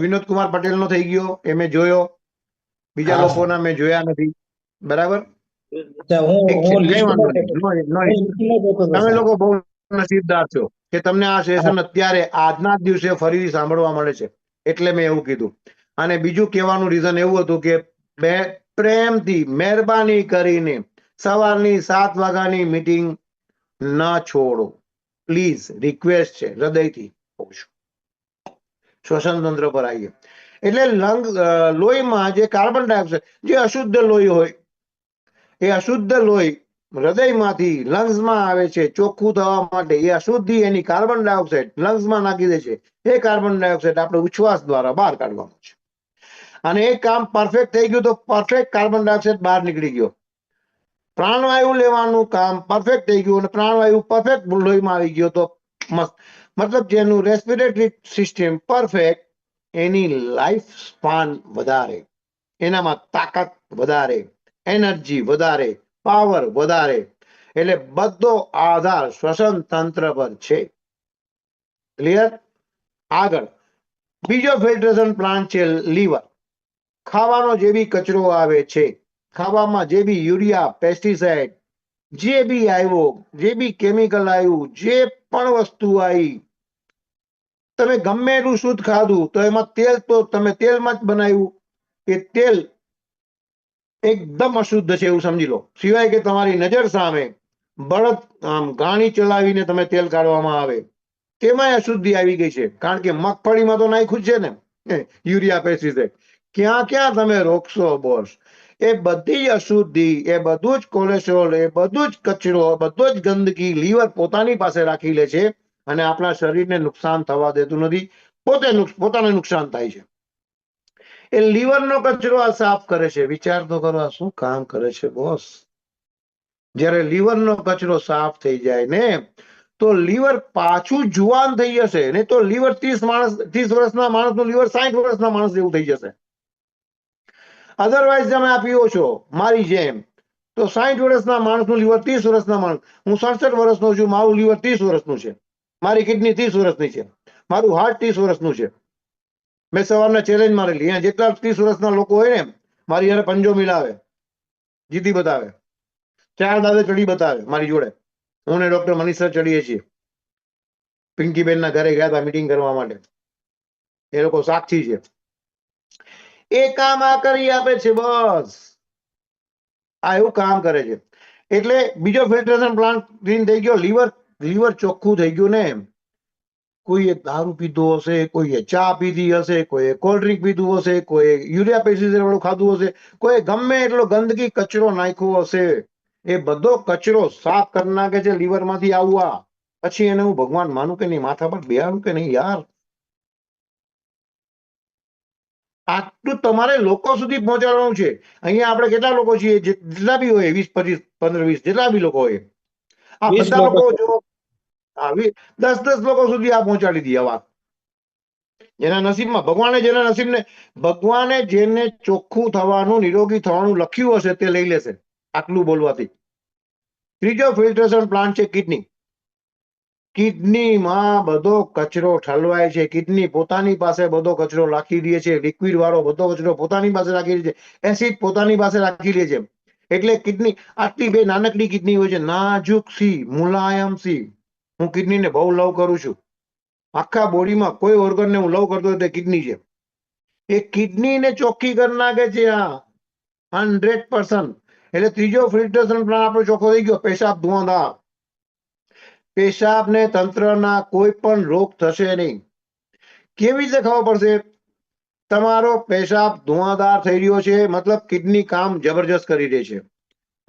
વિનોદ કુમાર પટેલ નો થઈ ગયો, એ મેં જોયો. બીજા હા લોકોના મેં જોયા નથી. બરાબર? સાહેબ, હું ઠીક છે, હું કઈ વાંધો લિસ્ટમાં નહીં. જોતો હતો તમે સાહેબ. લોકો બહુ નસીબદાર છો કે તમને આ સેશન અત્યારે આજના જ દિવસે ફરીથી સાંભળવા મળે છે, એટલે મેં એવું કીધું. અને બીજું કહેવાનું રીઝન એવું હતું કે પ્રેમથી મહેરબાની કરીને સવારની 7 વાગ્યાની મીટિંગ ન છોડો, પ્લીઝ. રિક્વેસ્ટ છે, હૃદયથી કહું છું. શ્વસન તંત્ર પર આવીએ. એટલે લોહીમાં જે કાર્બન ડાયોક્સાઇડ, જે અશુદ્ધ લોહી હોય, એ અશુદ્ધ લોહી હૃદયમાંથી લંગ્સમાં આવે છે ચોખ્ખું થવા માટે. એ અશુદ્ધિ એની કાર્બન ડાયોક્સાઇડ લંગ્સમાં નાખી દે છે. એ કાર્બન ડાયોક્સાઇડ આપણે ઉચ્છ્વાસ દ્વારા બહાર કાઢવાનું છે. અને એ કામ પરફેક્ટ થઈ ગયું તો પરફેક્ટ કાર્બન ડાયોક્સાઇડ બહાર નીકળી ગયો. પ્રાણવાયુ લેવાનું કામ પરફેક્ટ થઈ ગયું અને પ્રાણવાયુ પરફેક્ટ લોહીમાં આવી ગયો તો મતલબ જેનું રેસ્પિરેટરી સિસ્ટમ પરફેક્ટ, એની લાઈફ સ્પાન વધારે, એનામાં તાકાત વધારે, એનર્જી વધારે, પાવર વધારે. એટલે બધો આધાર શ્વસન તંત્ર પર છે. ક્લિયર? આગળ બીજો ફિલ્ટરેશન પ્લાન્ટ છે લીવર. ખાવાનો જે બી કચરો આવે છે, ખાવામાં જે બી યુરિયા, પેસ્ટિસાઇડ, જે બી આવ્યો, જે બી કેમિકલ આવ્યું, જે પણ વસ્તુ આવી, તમે ગમે એટલું શુદ્ધ ખાધું તો એમાં તેલ તો તમે તેલમાં જ બનાવ્યું, એ તેલ એકદમ અશુદ્ધ છે એવું સમજી લો. સિવાય કે તમારી નજર સામે બળદ ગાણી ચલાવીને તમે તેલ કાઢવામાં આવે, તેમાં અશુદ્ધિ આવી ગઈ છે. કારણ કે મગફળીમાં તો નાખ્યું છે ને યુરિયા, પેસ્ટિસાઇડ. ક્યાં ક્યાં તમે રોકશો બોસ? એ બધી જ અશુદ્ધિ, એ બધું જ કોલેસ્ટ્રોલ, એ બધું જ કચરો, બધો જ ગંદકી લીવર પોતાની પાસે રાખી લે છે અને આપણા શરીરને નુકસાન થવા દેતું નથી, પોતાને નુકસાન થાય છે. એ લીવરનો કચરો આ સાફ કરે છે. વિચાર તો કરો આ શું કામ કરે છે બોસ. જ્યારે લીવરનો કચરો સાફ થઈ જાય ને તો લીવર પાછું જુવાન થઈ જશે, નહીં તો લીવર 30 વર્ષના માણસનું લીવર 60 વર્ષના માણસ જેવું થઈ જશે. અધરવાઇઝ તમે આ પીવો છો મારી જેમ તો 60 વર્ષના માણસનું લીવર 30 વર્ષના માણસ, હું 67 વર્ષનો છું, મારું લીવર 30 વર્ષનું છે, મારી કિડની 30 વર્ષની છે, મારું હાર્ટ 30 વર્ષનું છે. મેં સવારના ચેલેન્જ મારેલી, અહીંયા જેટલા 30 વર્ષના લોકો હોય ને મારી યારે પંજો મિલાવે, જીતી બતાવે, 4 દાદે ચડી બતાવે મારી જોડે. હું ને ડોક્ટર મનીષ સર ચડીએ છીએ. પિંકીબેનના ઘરે ગયા હતા મીટિંગ કરવા માટે, એ લોકો સાક્ષી છે. એ કામ આ કરી આપે છે બસ, આ એવું કામ કરે છે. એટલે બીજો ફિલ્ટરેશન પ્લાન્ટ ક્લીન થઈ ગયો, લીવર ચોખ્ખું થઈ ગયું ને. કોઈએ દારૂ પીધો હશે, કોઈએ ચા પીધી હશે, કોઈએ કોલ્ડ ડ્રિંક પીધું હશે, કોઈ યુરિયા પેસ્ટિસાઇડ વાળું ખાધું હશે, કોઈ ગમે એટલો ગંદકી કચરો નાખ્યો હશે, એ બધો કચરો સાફ કરી નાખે છે લીવરમાંથી આવવા. પછી એને હું ભગવાન માનું કે નહીં, માથા પર બેહાડું કે નહીં યાર. આટલું તમારે લોકો સુધી પહોંચાડવાનું છે. અહીંયા આપણે કેટલા લોકો છીએ, જેટલા બી હોય 20 25 15 20 જેટલા બી લોકો હોય, આ 20 બધા લોકો લોકો જો 10 લોકો સુધી આ પહોંચાડી દે આ વાત. જેના નસીબમાં ભગવાને જેને ચોખ્ખું થવાનું, નિરોગી થવાનું લખ્યું હશે તે લઈ લેશે આટલું બોલવાથી. ત્રીજો ફિલ્ટરેશન પ્લાન્ટ છે કિડની. કિડનીમાં બધો કચરો ઠલવાય છે. કિડની પોતાની પાસે બધો કચરો રાખી દે છે, લિક્વિડ વાળો બધો કચરો પોતાની પાસે રાખી દે છે, એસિડ પોતાની પાસે રાખી લે છે. એટલે કિડની આટલી બે નાનકડી કિડની હોય છે, નાજુક સી, મુલાયમ સી. હું કિડનીને બહુ લવ કરું છું. આખા બોડીમાં કોઈ ઓર્ગનને હું લવ કરતો હોય તે કિડની છે. એ કિડનીને ચોખ્ખી કરી નાખે છે આ 100%. એટલે ત્રીજો ફિલ્ટરેશન પ્લાન્ટ આપણો ચોખ્ખો થઈ ગયો. પેશાબ ધુઆંધાર, પેશાબને તંત્રના કોઈ પણ રોગ થશે નહીં. કેવી રીતે ખબર પડશે? તમારો પેશાબ ધુઆંધાર થઈ રહ્યો છે મતલબ કિડની કામ જબરજસ્ત કરી રહી છે.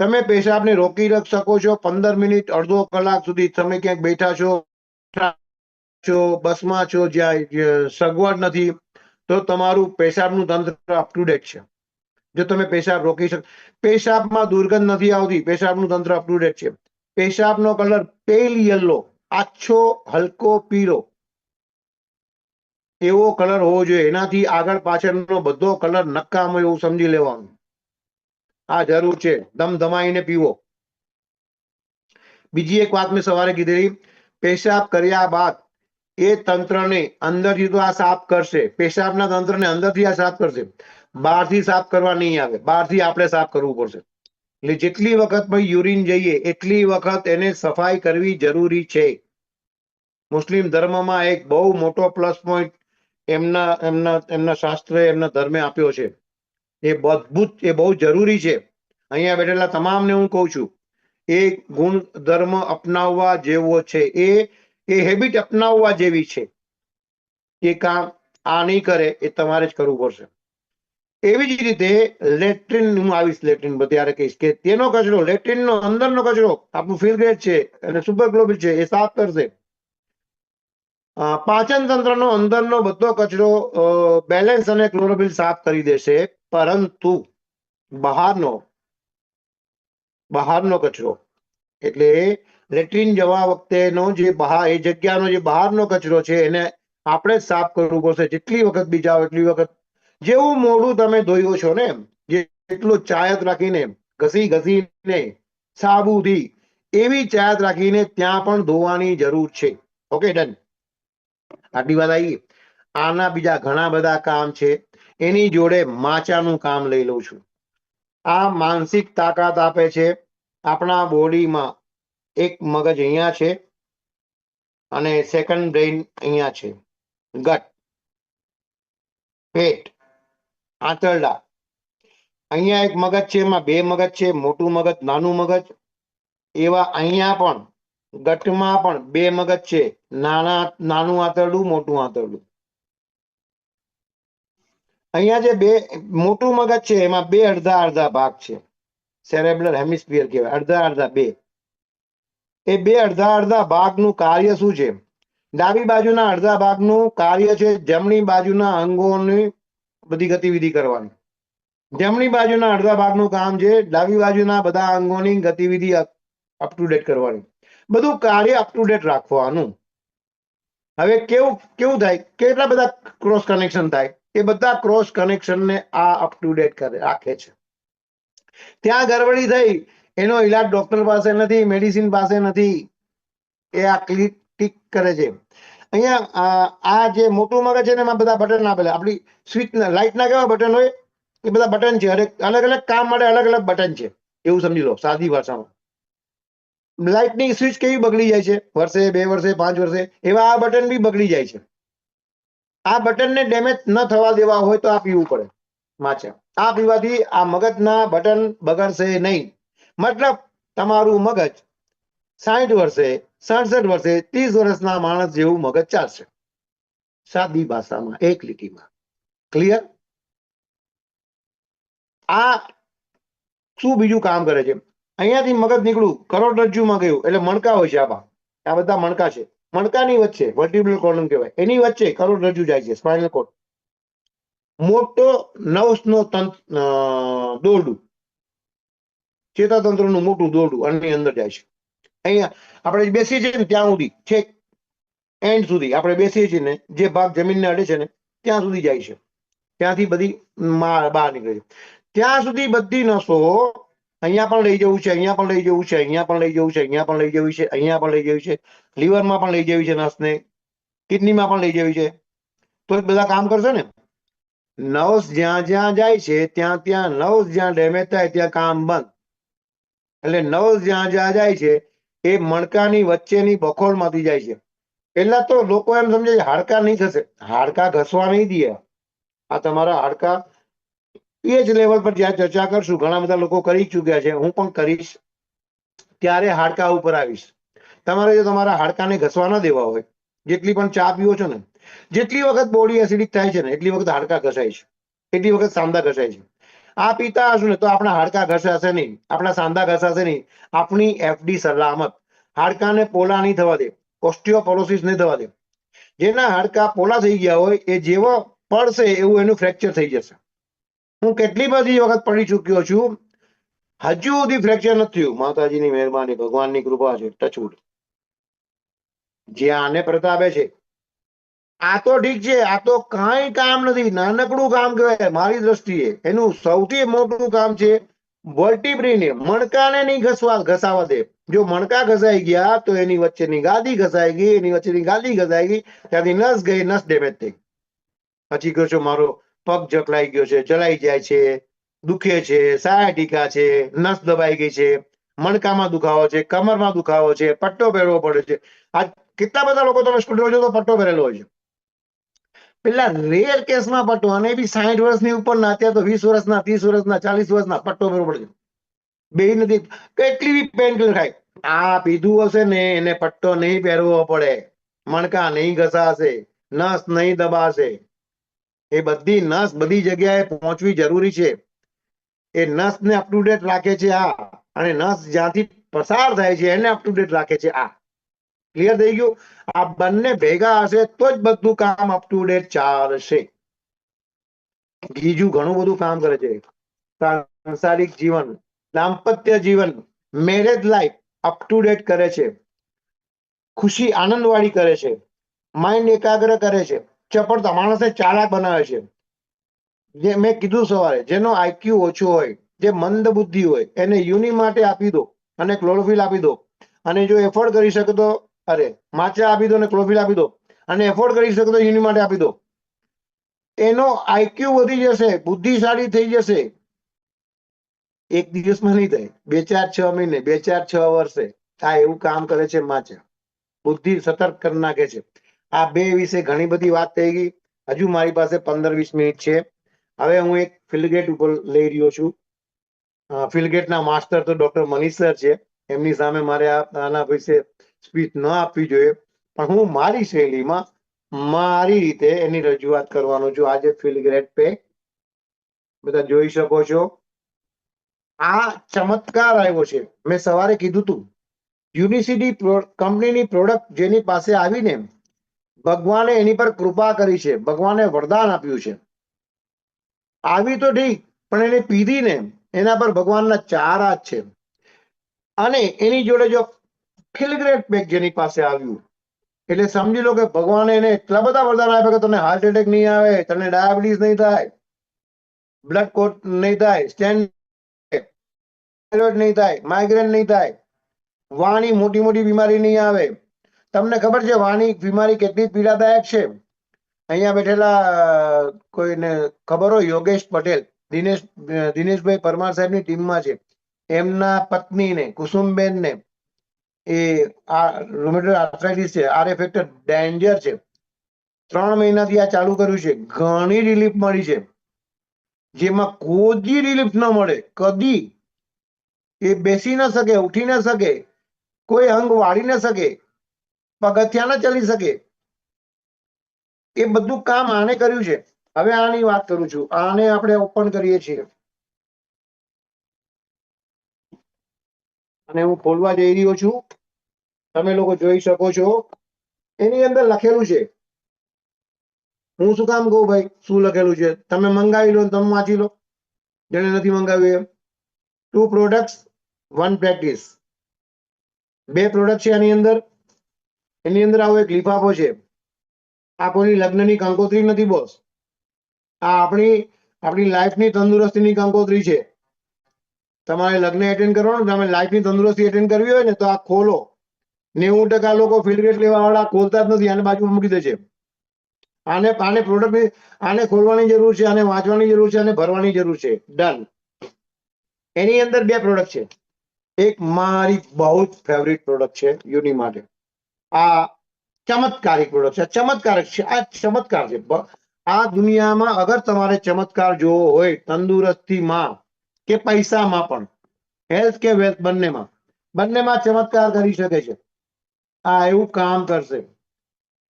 તમે પેશાબને રોકી શકો છો 15 મિનિટ, અડધો કલાક સુધી. તમે ક્યાંક બેઠા છો, બસમાં છો, જ્યાં સગવડ નથી, તો તમારું પેશાબનું તંત્ર અપ ટુ ડેટ છે. જો તમે પેશાબ રોકી શકો, પેશાબમાં દુર્ગંધ નથી આવતી, પેશાબનું તંત્ર અપ ટુ ડેટ છે. પેશાબનો કલર પેલ યલો, આછો હલકો પીળો એવો કલર હોવો જોઈએ. એનાથી આગળ પાછળનો બધો કલર નકામો એવું સમજી લેવાનું. આ જરૂર છે, ધમધમાઈને પીવો. બીજી એક વાત મેં સવારે કીધેલી, પેશાબ કર્યા બાદ એ તંત્રને અંદરથી તો આ સાફ કરશે, પેશાબના તંત્રને અંદરથી આ સાફ કરશે, બહારથી સાફ કરવા નહીં આવે. બહારથી આપણે સાફ કરવું પડશે. એટલે જેટલી વખત ભાઈ યુરિન જઈએ એટલી વખત એને સફાઈ કરવી જરૂરી છે. મુસ્લિમ ધર્મમાં એક બહુ મોટો પ્લસ પોઈન્ટ એમના શાસ્ત્રે, એમના ધર્મે આપ્યો છે. એ અદ્ભુત, એ બહુ જરૂરી છે. અહીંયા બેઠેલા તમામને હું કહું છું, એ ગુણ ધર્મ અપનાવવા જેવો છે. એ હેબિટ અપનાવવા જેવી છે. એ કામ આ નહીં કરે એ તમારે જ કરવું પડશે. એવી જ રીતે લેટ્રિન, હું આવીશ લેટ્રિન ત્યારે કહીશ કે તેનો કચરો, લેટ્રિનનો અંદરનો કચરો આપણું ફિલ્ગ્રેટ છે અને સુપર ગ્લોબિલ છે, એ સાફ કરશે. પાચન તંત્રનો અંદરનો બધો કચરો બેલેન્સ અને ક્લોરોફિલ સાફ કરી દેશે. પરંતુ બહારનો કચરો, એટલે લેટ્રિન જવા વખતેનો જે એ જગ્યાનો જે બહારનો કચરો છે એને આપણે જ સાફ કરવું પડશે. જેટલી વખત બી જાઓ એટલી વખત. જેવું મોઢું તમે ધોયો છો ને, જેટલું ચાયત રાખીને, ઘસીને, સાબુથી, એવી ચાયત રાખીને ત્યાં પણ ધોવાની જરૂર છે. Okay, done. આટલી વાત આવી. આના બીજા ઘણા બધા કામ છે. એની જોડે માચાનું કામ લઈ લઉં છું. આ માનસિક તાકાત આપે છે. આપણા બોડીમાં એક મગજ અહીંયા છે અને સેકન્ડ બ્રેઇન અહીંયા છે. ગટ, પેટ, આંતરડા, અહીંયા એક મગજ છે, એમાં બે મગજ છે, મોટું મગજ, નાનું મગજ. એવા અહીંયા પણ ગટમાં પણ બે મગજ છે, નાનું આંતરડું, મોટું આંતરડું. અહીંયા જે બે મોટું મગજ છે એમાં બે અડધા અડધા ભાગ છે, સેરેબ્રલ હેમિસ્ફિયર કહેવાય, અડધા અડધા બે. એ બે અડધા અડધા ભાગનું કાર્ય શું છે? ડાબી બાજુના અડધા ભાગનું કાર્ય છે જમણી બાજુના અંગોની બધી ગતિવિધિ કરવાની. જમણી બાજુના અડધા ભાગનું કામ છે ડાબી બાજુના બધા અંગોની ગતિવિધિ અપ ટુ ડેટ કરવાની, બધું કાર્ય અપ ટુ ડેટ રાખવાનું. હવે કેવું કેવું થાય, કેટલા બધા ક્રોસ કનેક્શન થાય, એ બધા ક્રોસ કનેક્શનને આ અપ ટુ ડેટ રાખે છે. ત્યાં ગરબડી થઈ, એનો ઈલાજ ડોક્ટર પાસે નથી, મેડિસિન પાસે નથી, એ આ ક્લિક કરે છે. અહીંયા આ જે મોટું મગજ છે ને એમાં બધા બટન આપેલા, આપણી સ્વિચ લાઇટના કેવા બટન હોય એ બધા બટન છે, અલગ અલગ કામ માટે અલગ અલગ બટન છે, એવું સમજી લો સાદી ભાષામાં. લાઇટની સ્વિચ કેવી બગડી જાય છે વર્ષે, 2 વર્ષે, 5 વર્ષે, એવા આ બટન બી બગડી જાય છે. આ બટનને ડેમેજ ન થવા દેવા હોય તો આ પીવું પડે માચા. આ પીવાથી આ મગજના બટન બગડશે નહીં. મતલબ તમારું મગજ 60 વર્ષે, 67 વર્ષે, 30 વર્ષના માણસ જેવું મગજ ચાલશે, સાદી ભાષામાં, એક લીટીમાં. ક્લિયર? આ શું બીજું કામ કરે છે? અહીંયાથી મગજ નીકળ્યું, કરોડરજ્જુમાં ગયું, એટલે મણકા હોય છે, આ બધા મણકા છે. મણકાની વચ્ચે વર્ટિબ્રલ કોલમ કહેવાય, એની વચ્ચે કરોડરજ્જુ જાય છે, સ્પાઇનલ કોર્ડ. મોટો નર્વ્સનો દોરડું, ચેતાતંત્રનું મોટું દોરડું આની અંદર જાય છે. અહીંયા આપણે બેસીએ છીએ ને ત્યાં સુધી, છેક એન્ડ સુધી આપણે બેસીએ છીએ ને, જે ભાગ જમીનને અડે છે ને ત્યાં સુધી જાય છે. ત્યાંથી બધી બહાર નીકળે છે. ત્યાં સુધી બધી નસો અહીંયા પણ લઈ જવું છે, અહીંયા પણ લઈ જવું છે, અહીંયા પણ લઈ જવું છે, અહીંયા પણ લઈ જવું છે, અહીંયા પણ લઈ જવું છે, લીવરમાં પણ લઈ જવી છે નસને, કિડનીમાં પણ લઈ જવી છે. તો બધા કામ કરશે ને. નર્વ્સ જ્યાં જ્યાં જાય છે ત્યાં ત્યાં નર્વ્સ જ્યાં ડેમેજ થાય ત્યાં કામ બંધ. એટલે નર્વ્સ જ્યાં જ્યાં જાય છે એ મણકાની વચ્ચેની બખોલમાંથી જાય છે. પહેલા તો લોકો એમ સમજે હાડકા નહીં થશે, હાડકા ઘસવા નહીં દે. આ તમારા હાડકા એ જ લેવલ પર જ્યાં ચર્ચા કરશું, ઘણા બધા લોકો કરી ચૂક્યા છે, હું પણ કરીશ, ત્યારે હાડકા ઉપર આવીશ. તમારે જો તમારા હાડકાને ઘસવા ન દેવા હોય, જેટલી પણ ચા પીવો છો ને, જેટલી વખત બોડી એસિડિક થાય છે ને એટલી વખત હાડકા ઘસાય છે, એટલી વખત સાંધા ઘસાય છે. આ પીતા હશું ને તો આપણા હાડકા ઘસાશે નહીં, આપણા સાંધા ઘસાશે નહીં. આપણી એફડી સલામત. હાડકાને પોલા નહીં થવા દે, ઓસ્ટિયોપોરોસિસ નહીં થવા દે. જેના હાડકા પોલા થઈ ગયા હોય એ જેવો પડશે એવું એનું ફ્રેક્ચર થઈ જશે. હું કેટલી બધી વખત પડી ચૂક્યો છું, હજુ સુધી ફ્રેક્ચર નથી થયું. માતાજીની મહેરબાની, ભગવાનની કૃપા છે, ટચવુડ. જે આને પ્રતાપે છે આ તો ઠીક છે, આ તો કાંઈ કામ નથી, નાનકડું કામ કહેવાય મારી દ્રષ્ટિએ. એનું સૌથી મોટું કામ છે વર્ટિબ્રીને, મણકાને નહીં ઘસાવા દે. જો મણકા ઘસાઈ ગયા તો એની વચ્ચેની ગાદી ઘસાઈ ગઈ, એની વચ્ચેની ગાદી ઘસાઈ ગઈ, ત્યાંથી નસ ગઈ, નસ ડેમેજ થઈ. પછી કહો છો મારો પગ જકલાઈ ગયો છે, ચલાઈ જાય છે, દુખે છે, સાયાટિકા છે, નસ દબાઈ ગઈ છે, મણકામાં દુખાવો છે, કમરમાં દુખાવો છે, પટ્ટો પહેરવો પડે છે. આ કેટલા બધા લોકો તમે સ્કૂટર જો તો પટ્ટો પહેરેલો હોય છે. પેલા રેર કેસમાં પટ્ટો, અને બી 60 વર્ષની ઉપરના, અત્યારે તો 20 વર્ષના, 30 વર્ષના, 40 વર્ષના પટ્ટો પહેરવો પડે છે. બે નથી, કેટલી બી પેન કિલર ખાય, આ પીધું હશે ને એને પટ્ટો નહીં પહેરવો પડે, મણકા નહીં ઘસાશે, નસ નહીં દબાશે. એ બધી નસ બધી જગ્યાએ પહોંચવી જરૂરી છે. એ નસને અપ ટુ ડેટ રાખે છે આ, અને નસ જ્યાંથી પસાર થાય છે એને અપ ટુ ડેટ રાખે છે આ. ક્લિયર થઈ ગયું? આ બંને ભેગા હશે તો જ બધું કામ અપ ટુ ડેટ ચાલશે. બીજું ઘણું બધું કામ કરે છે. સાંસારિક જીવન, દાંપત્ય જીવન, marriage life up to date કરે છે. ખુશી આનંદવાળી કરે છે, માઇન્ડ એકાગ્ર કરે છે, ચપળતા, માણસને ચાલાક બનાવે છે. જે મેં કીધું સવારે, જેનો આઈક્યુ ઓછો હોય, જે મંદ બુદ્ધિ હોય, એને યુની માટે આપી દો અને ક્લોરોફિલ આપી દો, અને જો એફોર્ડ કરી શકે તો માચા આપી દો અને ક્લોરોફિલ આપી દો, અને એફોર્ડ કરી શકે તો યુની માટે આપી દો. એનો આઈક્યુ વધી જશે, બુદ્ધિશાળી થઈ જશે. એક દિવસમાં નહીં થાય, 2-4-6 મહિને, 2-4-6 વર્ષે આ એવું કામ કરે છે માચા. બુદ્ધિ સતર્ક કરી નાખે છે. આ બે વિશે ઘણી બધી વાત થઈ ગઈ. હજુ મારી પાસે 15-20 મિનિટ છે. હવે હું એક ફિલ્ડગેટ ઉપર લઈ રહ્યો છું. ફિલ્ડગેટના માસ્ટર તો ડોક્ટર મનીષ સર છે, એમની સામે મારે આના વિશે સ્પીચ ન આપવી જોઈએ, પણ હું મારી શૈલીમાં મારી રીતે એની રજૂઆત કરવાનો છું આજે ફિલ્ડગેટ પે બધા જોઈ શકો છો. આ ચમત્કાર આવ્યો છે. મેં સવારે કીધું તું, યુનિસિટી કંપનીની પ્રોડક્ટ જેની પાસે આવીને ભગવાને એની પર કૃપા કરી છે, ભગવાને વરદાન આપ્યું છે. આવી તો ઠીક, પણ એને પીધી ને, એના પર ભગવાનના 4 હાથ છે. અને એની જોડે જો ફિલગ્રેટ પેક જેની પાસે આવ્યું, એટલે સમજી લો કે ભગવાને એને એટલા બધા વરદાન આપ્યા કે તને હાર્ટ એટેક નહીં આવે, તને ડાયાબિટીસ નહીં થાય, બ્લડ કોટ નહીં થાય, સ્ટેન્ડ નહીં થાય, માઇગ્રેન નહીં થાય, વાણી મોટી મોટી બીમારી નહીં આવે. તમને ખબર છે વાણી બીમારી કેટલી પીડાદાયક છે? અહીંયા બેઠેલા કોઈને ખબર હોય, યોગેશ પટેલ, દિનેશભાઈ પરમાર સાહેબની ટીમમાં છે. એમના પત્નીને કુસુમબેનને એ રૂમેટોઇડ આર્થરાઇટિસ છે, આરએ ફેક્ટર ડેન્જર છે. 3 મહિનાથી આ ચાલુ કર્યું છે, ઘણી રિલીફ મળી છે, જેમાં કોઈ રિલીફ ન મળે કદી. એ બેસી ન શકે, ઉઠી ન શકે, કોઈ અંગ વાળી ન શકે, પગથિયા ન ચાલી શકે. એ બધું કામ આને કર્યું છે. હવે આની વાત કરું છું. આને આપણે ઓપન કરીએ છીએ અને હું ખોલવા જઈ રહ્યો છું. તમે લોકો જોઈ શકો છો, એની અંદર લખેલું છે. હું શું કામ કહું ભાઈ, શું લખેલું છે? તમે મંગાવી લો, તમે વાંચી લો, જેને નથી મંગાવ્યું એમ. 2 પ્રોડક્ટ્સ 1 પ્રેક્ટિસ. 2 પ્રોડક્ટ છે આની અંદર. એની અંદર આવો એક લિફાફો છે. આ કોઈની લગ્નની કંકોત્રી નથી બોસ, આ આપણી લાઈફની તંદુરસ્તીની કંકોત્રી છે. તમારે લગ્ન એટેન્ડ કરવાનું, તમે લાઈફની તંદુરસ્તી એટેન્ડ કરવી હોય ને તો આ ખોલો. 90% લોકો ફિલગ્રેટ લેવા વાળા ખોલતા જ નથી, આને બાજુમાં મૂકી દે છે. આને પ્રોડક્ટ આને ખોલવાની જરૂર છે, આને વાંચવાની જરૂર છે, આને ભરવાની જરૂર છે. ડન. એની અંદર 2 પ્રોડક્ટ છે. એક મારી બહુ જ ફેવરિટ પ્રોડક્ટ છે યુની માટે. આ ચમત્કારિક પ્રોડક્ટ છે, ચમત્કારક છે, આ ચમત્કાર છે. આ દુનિયામાં અગર તમારે ચમત્કાર જોવો હોય તંદુરસ્તીમાં કે પૈસામાં, પણ હેલ્થ કે વેલ્થ બંનેમાં ચમત્કાર કરી શકે છે. આ એવું કામ કરશે,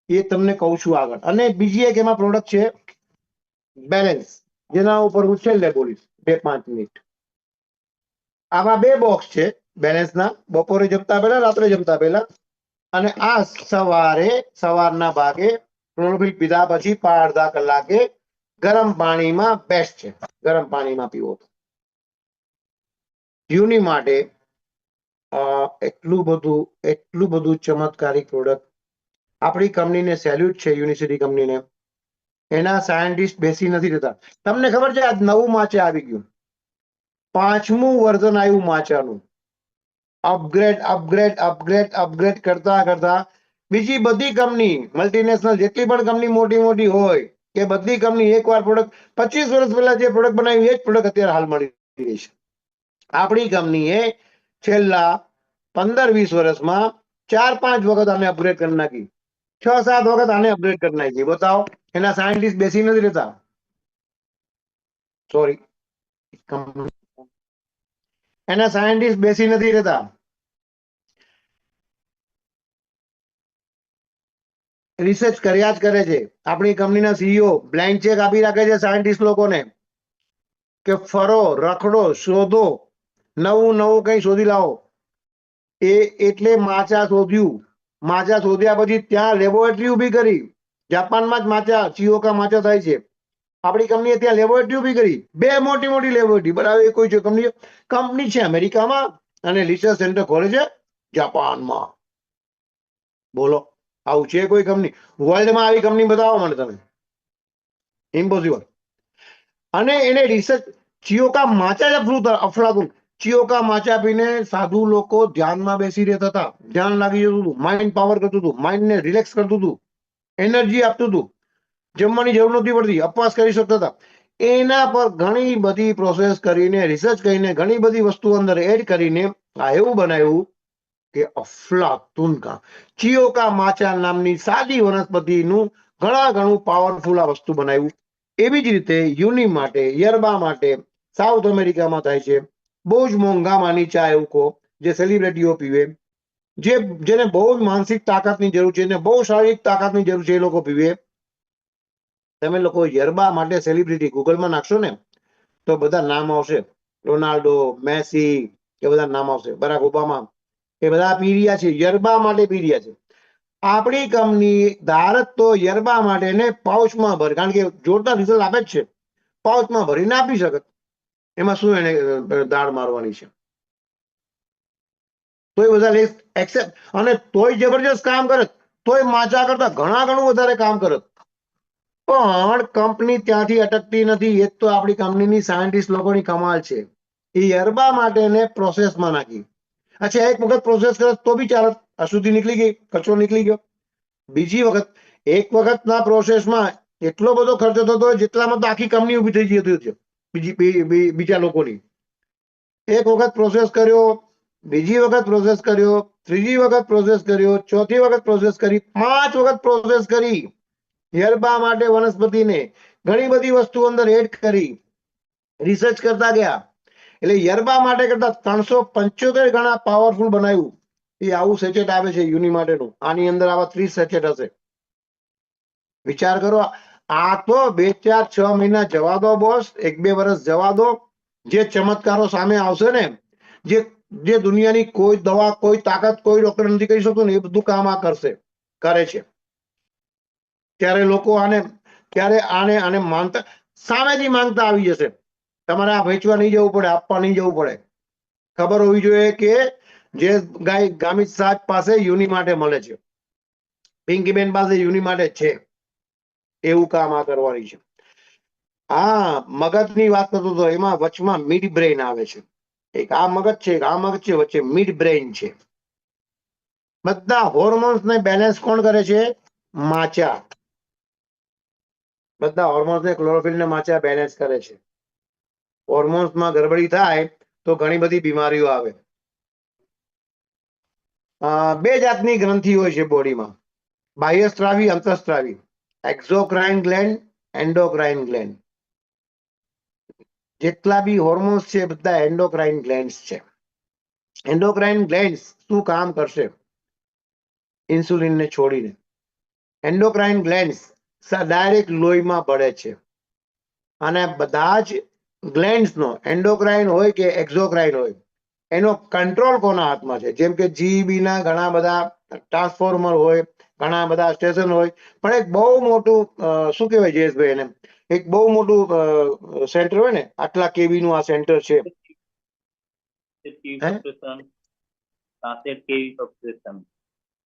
એ તમને કહું છું આગળ. અને બીજી એક એમાં પ્રોડક્ટ છે બેલેન્સ, જેના ઉપર હું છેલ્લે બોલીશ 2-5 મિનિટ. આમાં 2 બોક્સ છે બેલેન્સના, બપોરે જમતા પહેલા, રાત્રે જમતા પહેલા. અને આ સવારના ભાગે ક્લોરોફિલ પીધા પછી 5-10 કલાકે ગરમ પાણીમાં બેસ્ટ છે. ગરમ પાણીમાં પીવો. યુની માટે એટલું બધું ચમત્કારિક પ્રોડક્ટ. આપણી કંપનીને સેલ્યુટ છે, યુનિસિટી કંપનીને. એના સાયન્ટિસ્ટ બેસી નથી રહેતા. તમને ખબર છે આજ નવું માચા આવી ગયું, 5મું વર્ઝન આવ્યું માચાનું. અપગ્રેડ કરતા બીજી બધી કંપની, મલ્ટીનેશનલ જેટલી પણ કંપની મોટી હોય, કે બધી કંપની એકવાર પ્રોડક્ટ 25 વર્ષ પહેલા જે પ્રોડક્ટ બનાવી એ જ પ્રોડક્ટ અત્યારે હાલ મળી રહી છે. આપણી કંપનીએ છેલ્લા 15-20 વર્ષમાં 4-5 વખત આને અપગ્રેડ કરી નાખી, 6-7 વખત આને અપગ્રેડ કરી નાખી. બતાવો, એના સાયન્ટિસ્ટ બેસી નથી રહેતા. સોરી, એના સાયન્ટિસ્ટ બેસી નથી રહેતા. રિસર્ચ કર્યા જ કરે છે. આપણી કંપનીના સીઈઓ બ્લેન્ક ચેક આપી રાખે છે સાયન્ટિસ્ટ લોકોને કે ફરો, રખડો, શોધો, નવું કંઈ શોધી લાવો. એટલે માચા શોધ્યા પછી ત્યાં લેબોરેટરી ઊભી કરી. જાપાનમાં જ ચિયોકા માચા થાય છે. આપણી કંપનીએ ત્યાં લેબોરેટરી ઊભી કરી, 2 મોટી લેબોરેટરી. બરાબર, કોઈ છે કંપની છે અમેરિકામાં અને રિસર્ચ સેન્ટર ખોલે છે જાપાનમાં. બોલો, આવું છે કોઈ કંપની વર્લ્ડમાં? આવી કંપની બતાવો મને તમે. ઇમ્પોસિબલ. અને એને રિસર્ચ ચિયોકા માચા જ અફલાતું. ચિયોકા માચા પીને સાધુ લોકો ધ્યાનમાં બેસી રહેતા હતા, ધ્યાન લાગી જતું હતું, માઇન્ડ પાવર કરતું હતું, માઇન્ડને રિલેક્સ કરતું હતું, એનર્જી આપતું હતું, જમવાની જરૂર નથી પડતી, અપવાસ કરી શકતા હતા. એના પર ઘણી બધી પ્રોસેસ કરીને, રિસર્ચ કરીને, ઘણી બધી વસ્તુ અંદર એડ કરીને આ એવું બનાવ્યું કે અફલાતુન કામ. ચિયોકા માચા નામની સાદી વનસ્પતિનું ઘણું પાવરફુલ આ વસ્તુ બનાવ્યું. એવી જ રીતે યુની માટે, યરબા માટે સાઉથ અમેરિકામાં થાય છે. બહુ જ મોંઘામાંની ચા એવું કહો, જે સેલિબ્રિટીઓ પીવે, જેને બહુ જ માનસિક તાકાતની જરૂર છે, બહુ શારીરિક તાકાતની જરૂર છે, એ લોકો પીવે. તમે લોકો યરબા માટે સેલિબ્રિટી ગૂગલમાં નાખશો ને તો બધા નામ આવશે. રોનાલ્ડો, મેસી, એ બધા નામ આવશે. બરાક ઓબામા, એ બધા પી રહ્યા છે, યરબા માટે પી રહ્યા છે. આપણી કંપની ધારક તો યરબા માટે ને પાઉચમાં ભરે, કારણ કે જોરદાર રિઝલ્ટ આપે જ છે, પાઉચમાં ભરીને આપી શકે. એમાં શું એને દાળ મારવાની છે? તોય બધા એક્સેપ્ટ, અને તોય જબરજસ્ત કામ કરે, તોય માચા કરતા ઘણું વધારે કામ કરે. પણ કંપની ત્યાંથી અટકતી નથી. એ તો આપણી કંપનીની સાયન્ટિસ્ટ લોકોની કમાલ છે. એ યરબા માટે ને પ્રોસેસમાં નાખી. અચ્છા, એક વખત પ્રોસેસ કરે તો બી ચાલે, અશુદ્ધિ નીકળી ગઈ, કચરો નીકળી ગયો. બીજી વખત, એક વખતના પ્રોસેસમાં એટલો બધો ખર્ચો થતો હોય જેટલામાં તો આખી કંપની ઉભી થઈ જતી હતી બીજા લોકોની. એક વખત પ્રોસેસ કર્યો, બીજી વખત પ્રોસેસ કર્યો, ત્રીજી વખત પ્રોસેસ કર્યો, ચોથી વખત પ્રોસેસ કરી, 5 વખત પ્રોસેસ કરી. યરબા માટે વનસ્પતિને ઘણી બધી વસ્તુ અંદર એડ કરી, રિસર્ચ કરતા ગયા. એટલે યરબા માટે કરતા 375 ગણા પાવરફુલ બનાવ્યું. એ આવું સેચેટ આવે છે યુનિ માટેનું. આની અંદર આવા 30 સેચેટ હશે. વિચાર કરો, આ તો 2, 4, 6 મહિના જવા દો બોસ, 1-2 વર્ષ જવા દો. જે ચમત્કારો સામે આવશે ને, જે દુનિયાની કોઈ દવા, કોઈ તાકાત, કોઈ ડોક્ટર નથી કરી શકતું ને, એ બધું કામ આ કરે છે. ત્યારે લોકો આને માનતા, સામેથી માંગતા આવી જશે. તમારે આ વેચવા નહીં જવું પડે, આપવા નહીં જવું પડે. ખબર હોવી જોઈએ કે જે ગાય ગામિત સાહેબ પાસે યુનિ માટે મળે છે, પિંકીબેન પાસે યુનિ માટે છે. એવું કામ આ કરવાની છે. હા, મગજની વાત કરતો હતો, એમાં વચમાં મિડ બ્રેઇન આવે છે. એક આ મગજ છે, એક આ મગજ છે, વચ્ચે મિડ બ્રેઇન છે. બધા હોર્મોન્સ ને બેલેન્સ કોણ કરે છે? માચા. બધા હોર્મોન્સ ને, ક્લોરોફિલ ને માચા બેલેન્સ કરે છે. હોર્મોન્સમાં ગડબડી થાય તો ઘણી બધી બીમારીઓ આવે. 2 જાતની ગ્રંથિ હોય છે બોડીમાં, બાહ્યસ્ત્રાવી, અંતઃસ્ત્રાવી. એક્ઝોક્રાઇન ગ્લેન્ડ, એન્ડોક્રાઇન ગ્લેન્ડ. જેટલા બી હોર્મોન્સ છે બધા એન્ડોક્રાઇન ગ્લેન્ડ્સ છે. એન્ડોક્રાઇન ગ્લેન્ડ્સ શું કામ કરશે? ઇન્સ્યુલિનને છોડીને એન્ડોક્રાઇન ગ્લેન્ડ્સ ડાયરેક્ટ લોહીમાં ભળે છે. અને બધા જ ગ્લેન્ડ્સનો, એન્ડોક્રાઇન હોય કે એક્ઝોક્રાઇન હોય, એનો કંટ્રોલ કોના હાથમાં છે? જેમ કે જીઈબી ના ઘણા બધા ટ્રાન્સફોર્મર હોય, ઘણા બધા સ્ટેશન હોય, પણ એક બહુ મોટું શું કહેવાય જયેશભાઈ એને, એક બહુ મોટું સેન્ટર હોય ને, આટલા કેવી નું આ સેન્ટર છે.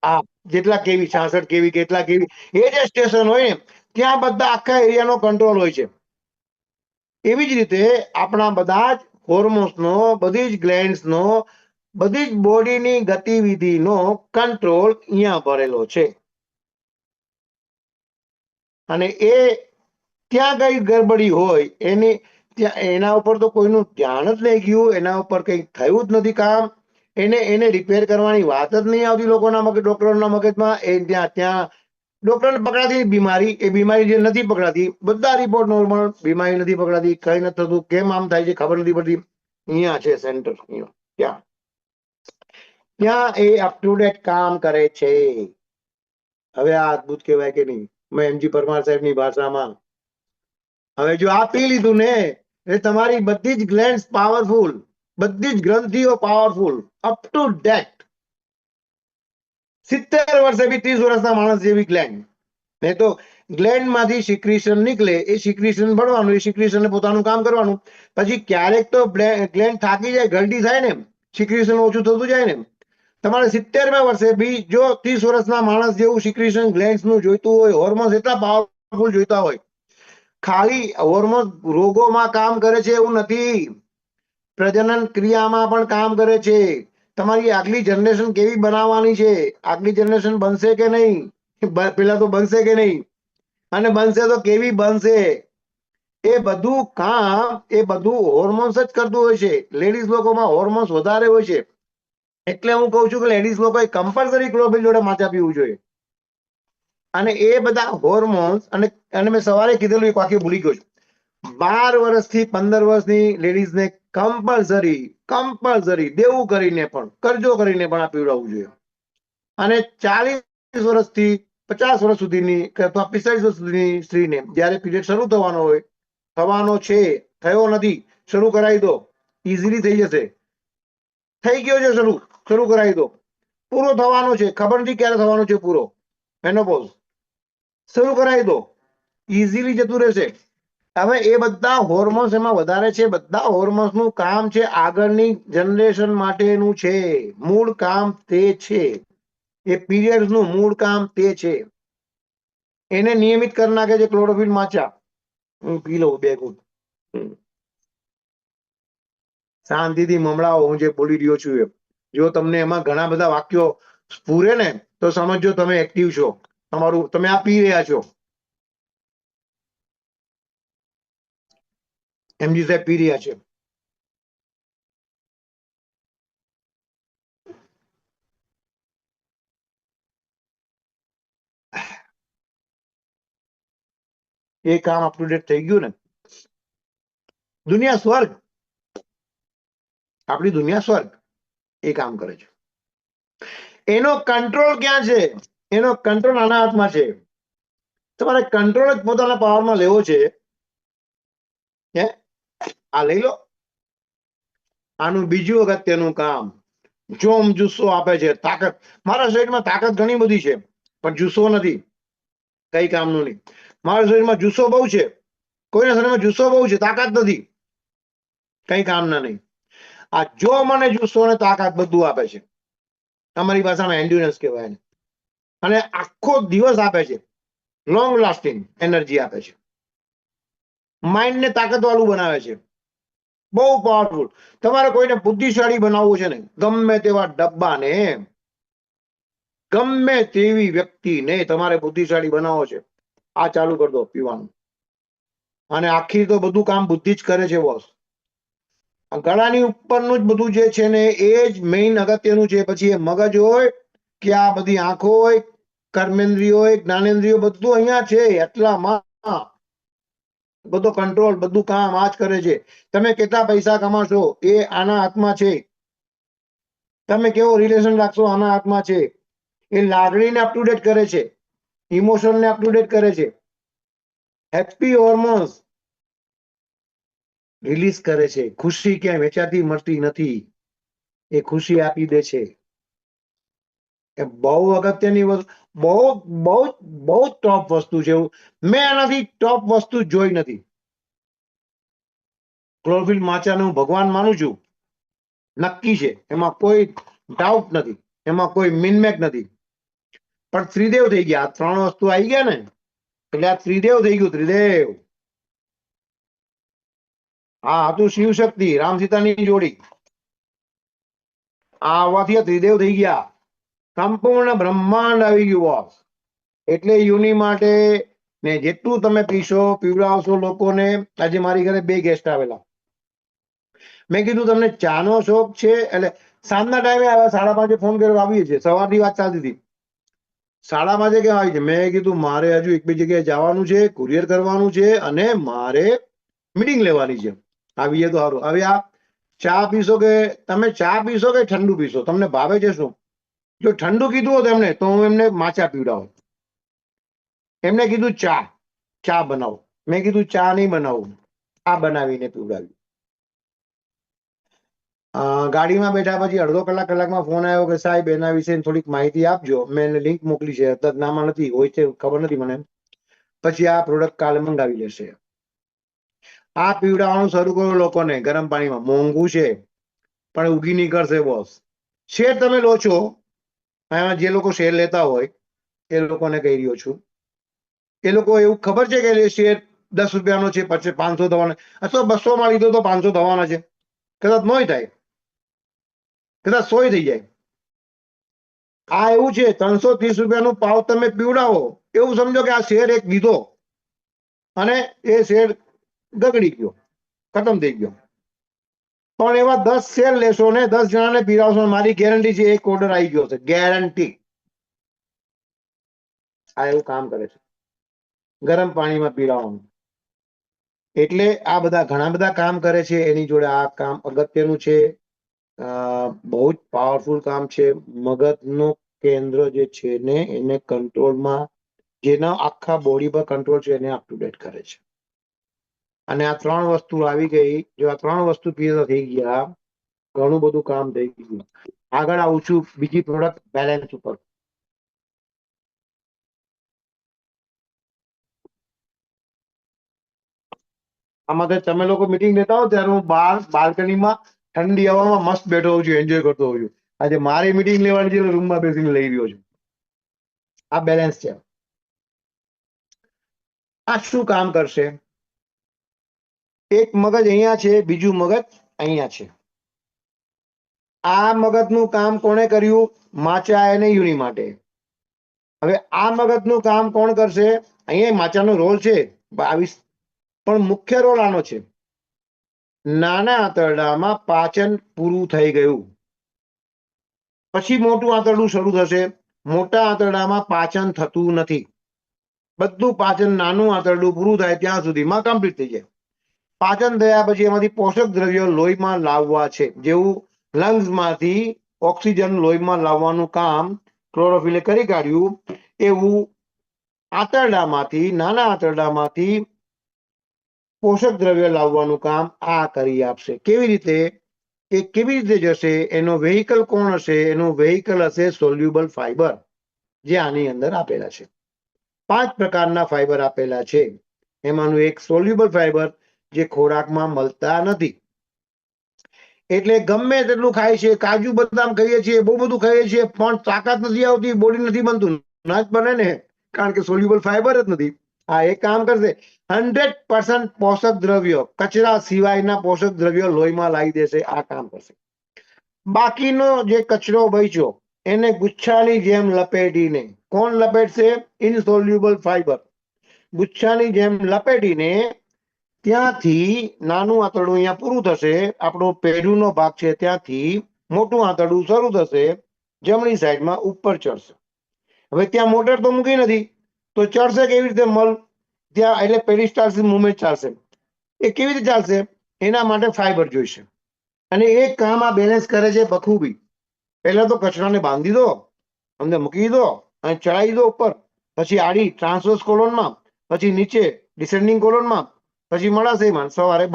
હા, જેટલા કેવી, 66 કેવી, કેટલા કેવી, એ જે સ્ટેશન હોય ને, ત્યાં બધા આખા એરિયાનો કંટ્રોલ હોય છે. એવી જ રીતે આપણા બધા જ હોર્મોન્સનો, બધી જ ગ્લેન્ડ્સનો, બધી જ બોડીની ગતિવિધિનો કંટ્રોલ અહીંયા ભરેલો છે. અને એ ત્યાં કઈ ગડબડી હોય એના ઉપર તો કોઈનું ધ્યાન જ નહીં ગયું, એના ઉપર કઈ થયું જ નથી કામ. એને રિપેર કરવાની વાત જ નહીં આવતી લોકોના મગજ, ડોક્ટરોના મગજમાં. એ ત્યાં ડોક્ટરને પકડાતી બીમારી, એ બીમારી જે નથી પકડાતી, બધા રિપોર્ટ નોર્મલ, બીમારી નથી પકડાતી, કઈ નથી થતું, કેમ આમ થાય છે ખબર નથી પડતી. અહીંયા છે સેન્ટર, ત્યાં એ અપ ટુ ડેટ કામ કરે છે. હવે આ અદભુત કહેવાય કે નહીં? મેં એમજી પરમાર સાહેબની ભાષામાં, હવે જો આ પી લીધું ને, એ તમારી બધી જ ગ્લેન્ડ્સ પાવરફુલ, બધી જ ગ્રંથિઓ પાવરફુલ, અપ ટુ ડેટ. 70 વર્ષે બી 30 વર્ષના માણસ જેવી ગ્લેન્ડ. નહીં તો ગ્લેન્ડ માંથી સિક્રીશન નીકળે, એ સિક્રીશન ભરવાનું, એ સિક્રીશન પોતાનું કામ કરવાનું. પછી ક્યારેક તો ગ્લેન્ડ થાકી જાય, ગરડી થાય ને, સિક્રીશન ઓછું થતું જાય ને, તમારે 70મા વર્ષે બી જો 30 વર્ષના માણસ જેવું સિક્રીશન ગ્લેન્ડ્સ નું જોઈતું હોય, હોર્મોન્સ એટલા પાવરફુલ જોઈતા હોય. ખાલી હોર્મોન રોગોમાં કામ કરે છે એવું નથી, પ્રજનન ક્રિયામાં પણ કામ કરે છે. તમારી આગલી જનરેશન કેવી બનાવવાની છે, આગલી જનરેશન બનશે કે નહીં, પેલા તો બનશે કે નહીં, અને બનશે તો કેવી બનશે, એ બધું કામ એ બધું હોર્મોન્સ જ કરતું હોય છે. લેડીઝ લોકોમાં હોર્મોન્સ વધારે હોય છે. એટલે હું કહું છું કે લેડીઝ લોકોએ કમ્પલસરી ક્લોરોફિલ જોડે માચા પીવું જોઈએ. અને એ બધા હોર્મોન્સ, અને મેં સવારે કીધેલું, એક વાક્ય ભૂલી ગયો છું, 12 વર્ષથી 15 વર્ષની લેડીઝને કમ્પલસરી દેવું કરીને પણ, કરજો કરીને પણ આ પીવડાવવું જોઈએ. અને 40 વર્ષથી 50 વર્ષ સુધીની અથવા 45 વર્ષ સુધીની સ્ત્રીને જ્યારે પીરિયડ શરૂ થવાનો છે, થયો નથી, શરૂ કરાવી દો, ઇઝીલી થઈ જશે. થઈ ગયો છે શરૂ કરાવી દો. પૂરો થવાનો છે, ખબર નથી ક્યારે થવાનો છે પૂરો. મેનોપોઝ શરૂ કરાવી દો, ઇઝીલી જતું રહેશે. હવે એ બધા હોર્મોન્સ એમાં વધારે છે. બધા હોર્મોન્સ નું કામ છે આગળની જનરેશન માટેનું છે. મૂળ કામ તે છે. એ પીરિયડ્સ નું મૂળ કામ તે છે. એને નિયમિત કરી નાખે છે ક્લોરોફિલ માચા. હું પી લઉં બે ગુટ, શાંતિથી મમડાઓ હું જે બોલી રહ્યો છું એ. જો તમને એમાં ઘણા બધા વાક્યો સ્ફુરે ને તો સમજો તમે એક્ટિવ છો. તમારું તમે આ પી રહ્યા છો. એમજી સાહેબ પી રહ્યા છે. એ કામ અપ ટુ ડેટ થઈ ગયું ને. દુનિયા સ્વર્ગ, આપણી દુનિયા સ્વર્ગ. એ કામ કરે છે. એનો કંટ્રોલ ક્યાં છે? એનો કંટ્રોલ આના હાથમાં છે. તમારે કંટ્રોલ જ પોતાના પાવરમાં લેવો છે. આ લઈ લો. આનું બીજું અગત્યનું કામ, જોમ જુસ્સો આપે છે, તાકાત. મારા શરીરમાં તાકાત ઘણી બધી છે પણ જુસ્સો નથી. કઈ કામનું નહીં. મારા શરીરમાં જુસ્સો બહુ છે, કોઈના શરીરમાં જુસ્સો બહુ છે, તાકાત નથી. કઈ કામના નહીં. આ જોમ અને જુસ્સો અને તાકાત બધું આપે છે. અમારી ભાષામાં એન્ડ્યુરન્સ કહેવાય એને. અને આખો દિવસ આપે છે. લોંગ લાસ્ટિંગ એનર્જી આપે છે. માઇન્ડને તાકાતવાળું બનાવે છે. બહુ પાવરફુલ. તમારે કોઈને બુદ્ધિશાળી બનાવવું છે ને, ગમે તેવા ડબ્બાને, ગમે તેવી વ્યક્તિને તમારે બુદ્ધિશાળી બનાવો છે, આ ચાલુ કરી દો પીવાનું. અને આખી તો બધું કામ બુદ્ધિ જ કરે છે બોસ. ગળાની ઉપરનું જ બધું જે છે ને એ જ મેઇન અગત્યનું છે. પછી એ મગજ હોય કે આ બધી આંખો હોય, કર્મેન્દ્રિયો હોય, જ્ઞાનેન્દ્રિયો, બધું અહીંયા છે. એટલામાં બધો કંટ્રોલ, બધું કામ આ જ કરે છે. તમે કેટલા પૈસા કમાશો એ આના હાથમાં છે. તમે કેવો રિલેશન રાખશો આના હાથમાં છે. એ લાગણીને અપ ટુ ડેટ કરે છે, ઇમોશનને અપ ટુ ડેટ કરે છે. હેપી હોર્મોન્સ રિલીઝ કરે છે. ખુશી ક્યાંય વેચાતી મળતી નથી, એ ખુશી આપી દે છે. એ બહુ અગત્યની વસ્તુ, બહુ બહુ બહુ ટોપ વસ્તુ છે. મેં આનાથી ટોપ વસ્તુ જોઈ નથી. ક્લોરોફિલ માચાને હું ભગવાન માનું છું, નક્કી છે, એમાં કોઈ ડાઉટ નથી, એમાં કોઈ મિનમેક નથી. પણ ત્રિદેવ થઈ ગયા. આ ત્રણ વસ્તુ આવી ગયા ને એટલે આ ત્રિદેવ થઈ ગયું. ત્રિદેવ આ હતું શિવ શક્તિ, રામ સીતાની જોડી. આ આવવાથી આ ત્રિદેવ થઈ ગયા. સંપૂર્ણ બ્રહ્માંડ આવી ગયું બોસ. એટલે યુની માટે ને જેટલું તમે પીશો, પીવડાવશો લોકોને. આજે મારી ઘરે 2 ગેસ્ટ આવેલા. મેં કીધું તમને ચાનો શોખ છે? એટલે સાંજના ટાઈમે આવ્યા, 5:30 ફોન કર્યો, આવીએ છીએ. સવારની વાત ચાલતી હતી, 5:30 કેમ આવી છે? મેં કીધું મારે હજુ 1-2 જગ્યાએ જવાનું છે, કુરિયર કરવાનું છે અને મારે મીટિંગ લેવાની છે. આવીએ તો સારું. હવે આ ચા પીશો કે તમે ચા પીશો કે ઠંડુ પીશો? તમને ભાવે છે શું? જો ઠંડુ કીધું હોત એમને તો હું એમને માચા પીવડાવું. એમને કીધું ચા બનાવો. મેં કીધું ચા નહીં બનાવું, આ બનાવીને પીવડાવ્યું. ગાડીમાં બેઠા પછી અડધો કલાકમાં ફોન આવ્યો કે સાહેબ એના વિશે થોડીક માહિતી આપજો. મેં એને લિંક મોકલી છે, નામાં નથી, હોય છે ખબર નથી મને. પછી આ પ્રોડક્ટ કાલે મંગાવી લેશે. આ પીવડાવવાનું શરૂ કરો લોકોને ગરમ પાણીમાં. મોંઘું છે પણ ઉગી નીકળશે બોસ. શેર તમે લો છો, એમાં જે લોકો શેર લેતા હોય એ લોકોને કહી રહ્યો છું, એ લોકો એવું ખબર છે કે શેર 10 રૂપિયાનો છે, પછી 500 થવાના, અથવા 200 માં લીધો તો 500 થવાના છે. કદાચ નોય થાય, કદાચ 100 થઈ જાય. આ એવું છે, 330 રૂપિયાનું પાવ તમે પીવડાવો, એવું સમજો કે આ શેર એક લીધો અને એ શેર ગગડી ગયો, ખતમ થઈ ગયો. પણ એવા 10 શેર લેશો ને 10 જણાને પીવડાવશો, મારી ગેરંટી છે 1 ઓર્ડર આવી ગયો છે, ગેરંટી. આ એવું કામ કરે છે, ગરમ પાણીમાં પીવડાવવાનું. એટલે આ બધા ઘણા બધા કામ કરે છે. એની જોડે આ કામ અગત્યનું છે. બહુ જ પાવરફુલ કામ છે. મગજનું કેન્દ્ર જે છે ને એને કંટ્રોલમાં, જેના આખા બોડી પર કંટ્રોલ છે, એને અપ ટુ ડેટ કરે છે. અને આ 3 વસ્તુ આવી ગઈ. જો આ 3 વસ્તુ ક્લિયર થઈ ગયા, ઘણું બધું કામ થઈ ગયું. આગળ આવું છું બીજી પ્રોડક્ટ બેલેન્સ ઉપર. આમાં તો તમે લોકો મીટિંગ લેતા હો ત્યારે હું બહાર બાલ્કનીમાં ઠંડી હવામાં મસ્ત બેઠો હોઉં છું, એન્જોય કરતો હોઉં છું. આજે મારી મીટિંગ લેવાની છે, રૂમમાં બેસીને લઈ રહ્યો છું. આ બેલેન્સ છે. આ શું કામ કરશે? એક મગજ અહીંયા છે, બીજું મગજ અહીંયા છે. આ મગજનું કામ કોણે કર્યું? માચા અને યુની માટે. હવે આ મગજનું કામ કોણ કરશે? અહીંયા માચાનો રોલ છે 22, પણ મુખ્ય રોલ આનો છે. નાના આંતરડામાં પાચન પૂરું થઈ ગયું પછી મોટું આંતરડું શરૂ થશે. મોટા આંતરડામાં પાચન થતું નથી. બધું પાચન નાનું આંતરડું પૂરું થાય ત્યાં સુધીમાં કમ્પ્લીટ થઈ જાય. પાચન થયા પછી એમાંથી પોષક દ્રવ્યો લોહીમાં લાવવા છે. જેવું લંગ્સમાંથી ઓક્સિજન લોહીમાં લાવવાનું કામ ક્લોરોફિલે કરી કાઢ્યું, એવું આંતરડામાંથી, નાના આંતરડામાંથી પોષક દ્રવ્ય લાવવાનું કામ આ કરી આપશે. કેવી રીતે? એ કેવી રીતે જશે? એનો વેહિકલ કોણ હશે? એનો વેહિકલ હશે સોલ્યુબલ ફાઈબર, જે આની અંદર આપેલા છે. 5 પ્રકારના ફાઈબર આપેલા છે. એમાંનું એક સોલ્યુબલ ફાઈબર, જે ખોરાકમાં મળતા નથી. એટલે ગમે તેટલું ખાય છે, કાજુ બદામ ખાઈએ છીએ, બહુ બધું ખાઈએ છીએ, પણ તાકાત નથી આવતી, બોડી નથી બનતું. ના જ બને ને, કારણ કે સોલ્યુબલ ફાઈબર જ નથી. આ એક કામ કરશે, 100% પોષક દ્રવ્યો, કચરા સિવાયના પોષક દ્રવ્યો લોહીમાં લાવી દેશે. આ કામ કરશે. બાકીનો જે કચરો બચ્યો એને ગુચ્છાની જેમ લપેટીને, કોણ લપેટશે? ઇનસોલ્યુબલ ફાઈબર. ગુચ્છાની જેમ લપેટીને ત્યાંથી નાનું આંતરડું અહીંયા પૂરું થશે, આપણો પેઢુનો ભાગ છે, ત્યાંથી મોટું આંતરડું શરૂ થશે, જમણી સાઈડમાં ઉપર ચડશે. હવે ત્યાં મોટર તો મૂકી નથી, તો ચડશે કેવી રીતે મલ? ત્યાં એટલે પેરિસ્ટાલ્સિસ મૂવમેન્ટ ચાલશે. એ કેવી રીતે ચાલશે? એના માટે ફાઈબર જોઈશે. અને એક કામ આ બેલેન્સ કરે છે બખૂબી. પહેલા તો કચરાને બાંધી દો, અંદર મૂકી દો અને ચડાવી દો ઉપર, પછી આડી ટ્રાન્સવર્સ કોલોનમાં, પછી નીચે ડિસેન્ડિંગ કોલોનમાં, પછી મળાશયમાં સવારે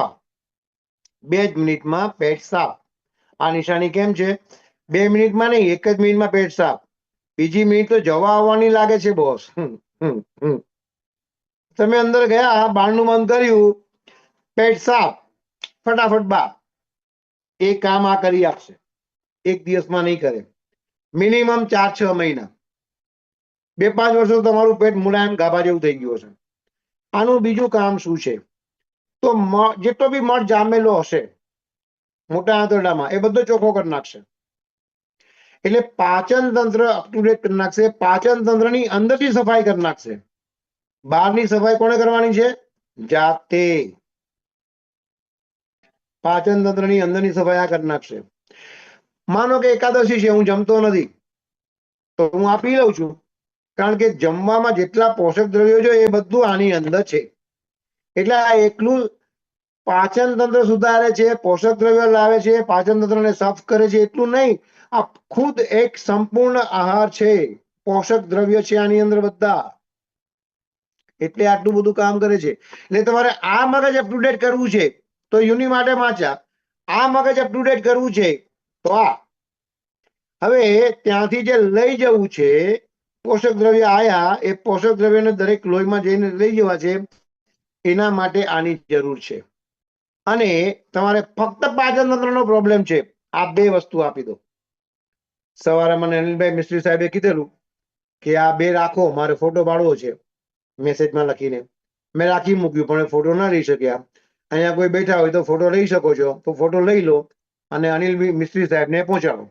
2 જ મિનિટમાં પેટ સાફ. આ નિશાની કેમ છે? 2 મિનિટમાં નહીં, 1 જ મિનિટમાં પેટ સાફ. બીજી મિનિટ તો જવા આવવાની લાગે છે બોસ. તમે અંદર ગયા, બારણું બંધ કર્યું, પેટ સાફ, ફટાફટ બહાર. એ કામ આ કરી આપશે. એક દિવસમાં નહીં કરે, મિનિમમ 4-6 મહિના, 2-5 વર્ષો તમારું પેટ મુલાયમ ગાભા જેવું થઈ ગયું હશે. આનું બીજું કામ શું છે? તો જેટલો બી મળ જામેલો હશે મોટા આંતરડામાં, એ બધો ચોખ્ખો કરી નાખશે. એટલે પાચન તંત્ર અપ ટુ ડેટ કરી નાખશે. પાચન તંત્રની અંદરથી સફાઈ કરી નાખશે. બહારની સફાઈ કોણે કરવાની છે? જાતે. પાચન તંત્રની અંદરની સફાઈ આ કરી નાખશે. માનો કે એકાદશી છે, હું જમતો નથી, તો હું આ પી લઉં છું, કારણ કે જમવામાં જેટલા પોષક દ્રવ્યો છે એ બધું આની અંદર છે. એટલે આ એકલું પાચન તંત્ર સુધારે છે, પોષક દ્રવ્યો લાવે છે, પાચન તંત્રને સાફ કરે છે, એટલું નહીં, આ ખુદ એક સંપૂર્ણ આહાર છે. પોષક દ્રવ્ય છે આની અંદર બધા, એટલે આટલું બધું કામ કરે છે. એટલે તમારે આ મગજ અપ ટુ ડેટ કરવું છે તો યુની માટે માચા, આ મગજ અપ ટુ ડેટ કરવું છે તો આ. હવે ત્યાંથી જે લઈ જવું છે, પોષક દ્રવ્ય આયા, એ પોષક દ્રવ્યને દરેક લોહીમાં જઈને લઈ જવા છે, એના માટે આની જરૂર છે. અને તમારે ફક્ત પાચન તંત્રનો પ્રોબ્લેમ છે, આ 2 વસ્તુ આપી દો. સવારે મને અનિલભાઈ મિસ્ત્રી સાહેબે કીધેલું કે આ 2 રાખો, મારે ફોટો પાડવો છે, મેસેજમાં લખીને. મેં રાખી મૂક્યું, પણ ફોટો ના લઈ શક્યા. અહીંયા કોઈ બેઠા હોય તો ફોટો લઈ શકો છો, તો ફોટો લઈ લો અને અનિલ મિસ્ત્રી સાહેબને પહોંચાડો.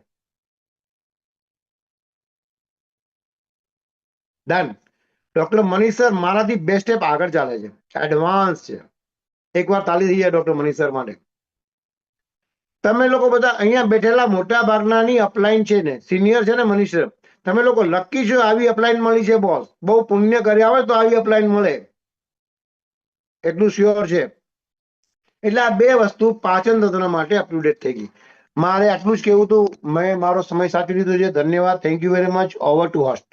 ડન. ડોક્ટર મનીષ સર મારાથી 2 સ્ટેપ આગળ ચાલે છે, એડવાન્સ છે. એકવાર તાલી થઈ જાય ડોક્ટર મનીષ સર માટે. તમે લોકો બધા અહીંયા બેઠેલા મોટા ભાગનાની અપલાઈન છે ને, સિનિયર છે ને મનીષ સર, તમે લોકો લકી છો આવી અપલાઈન મળી છે બોસ. બહુ પુણ્ય કર્યા હોય તો આવી અપલાઈન મળે, એટલું શ્યોર છે. એટલે આ 2 વસ્તુ પાચન તંત્ર માટે અપ ટુ ડેટ થઈ ગઈ. મારે આટલું જ કહેવું હતું. મેં મારો સમય સાચવી લીધો છે. ધન્યવાદ. Thank you very much. Over to host.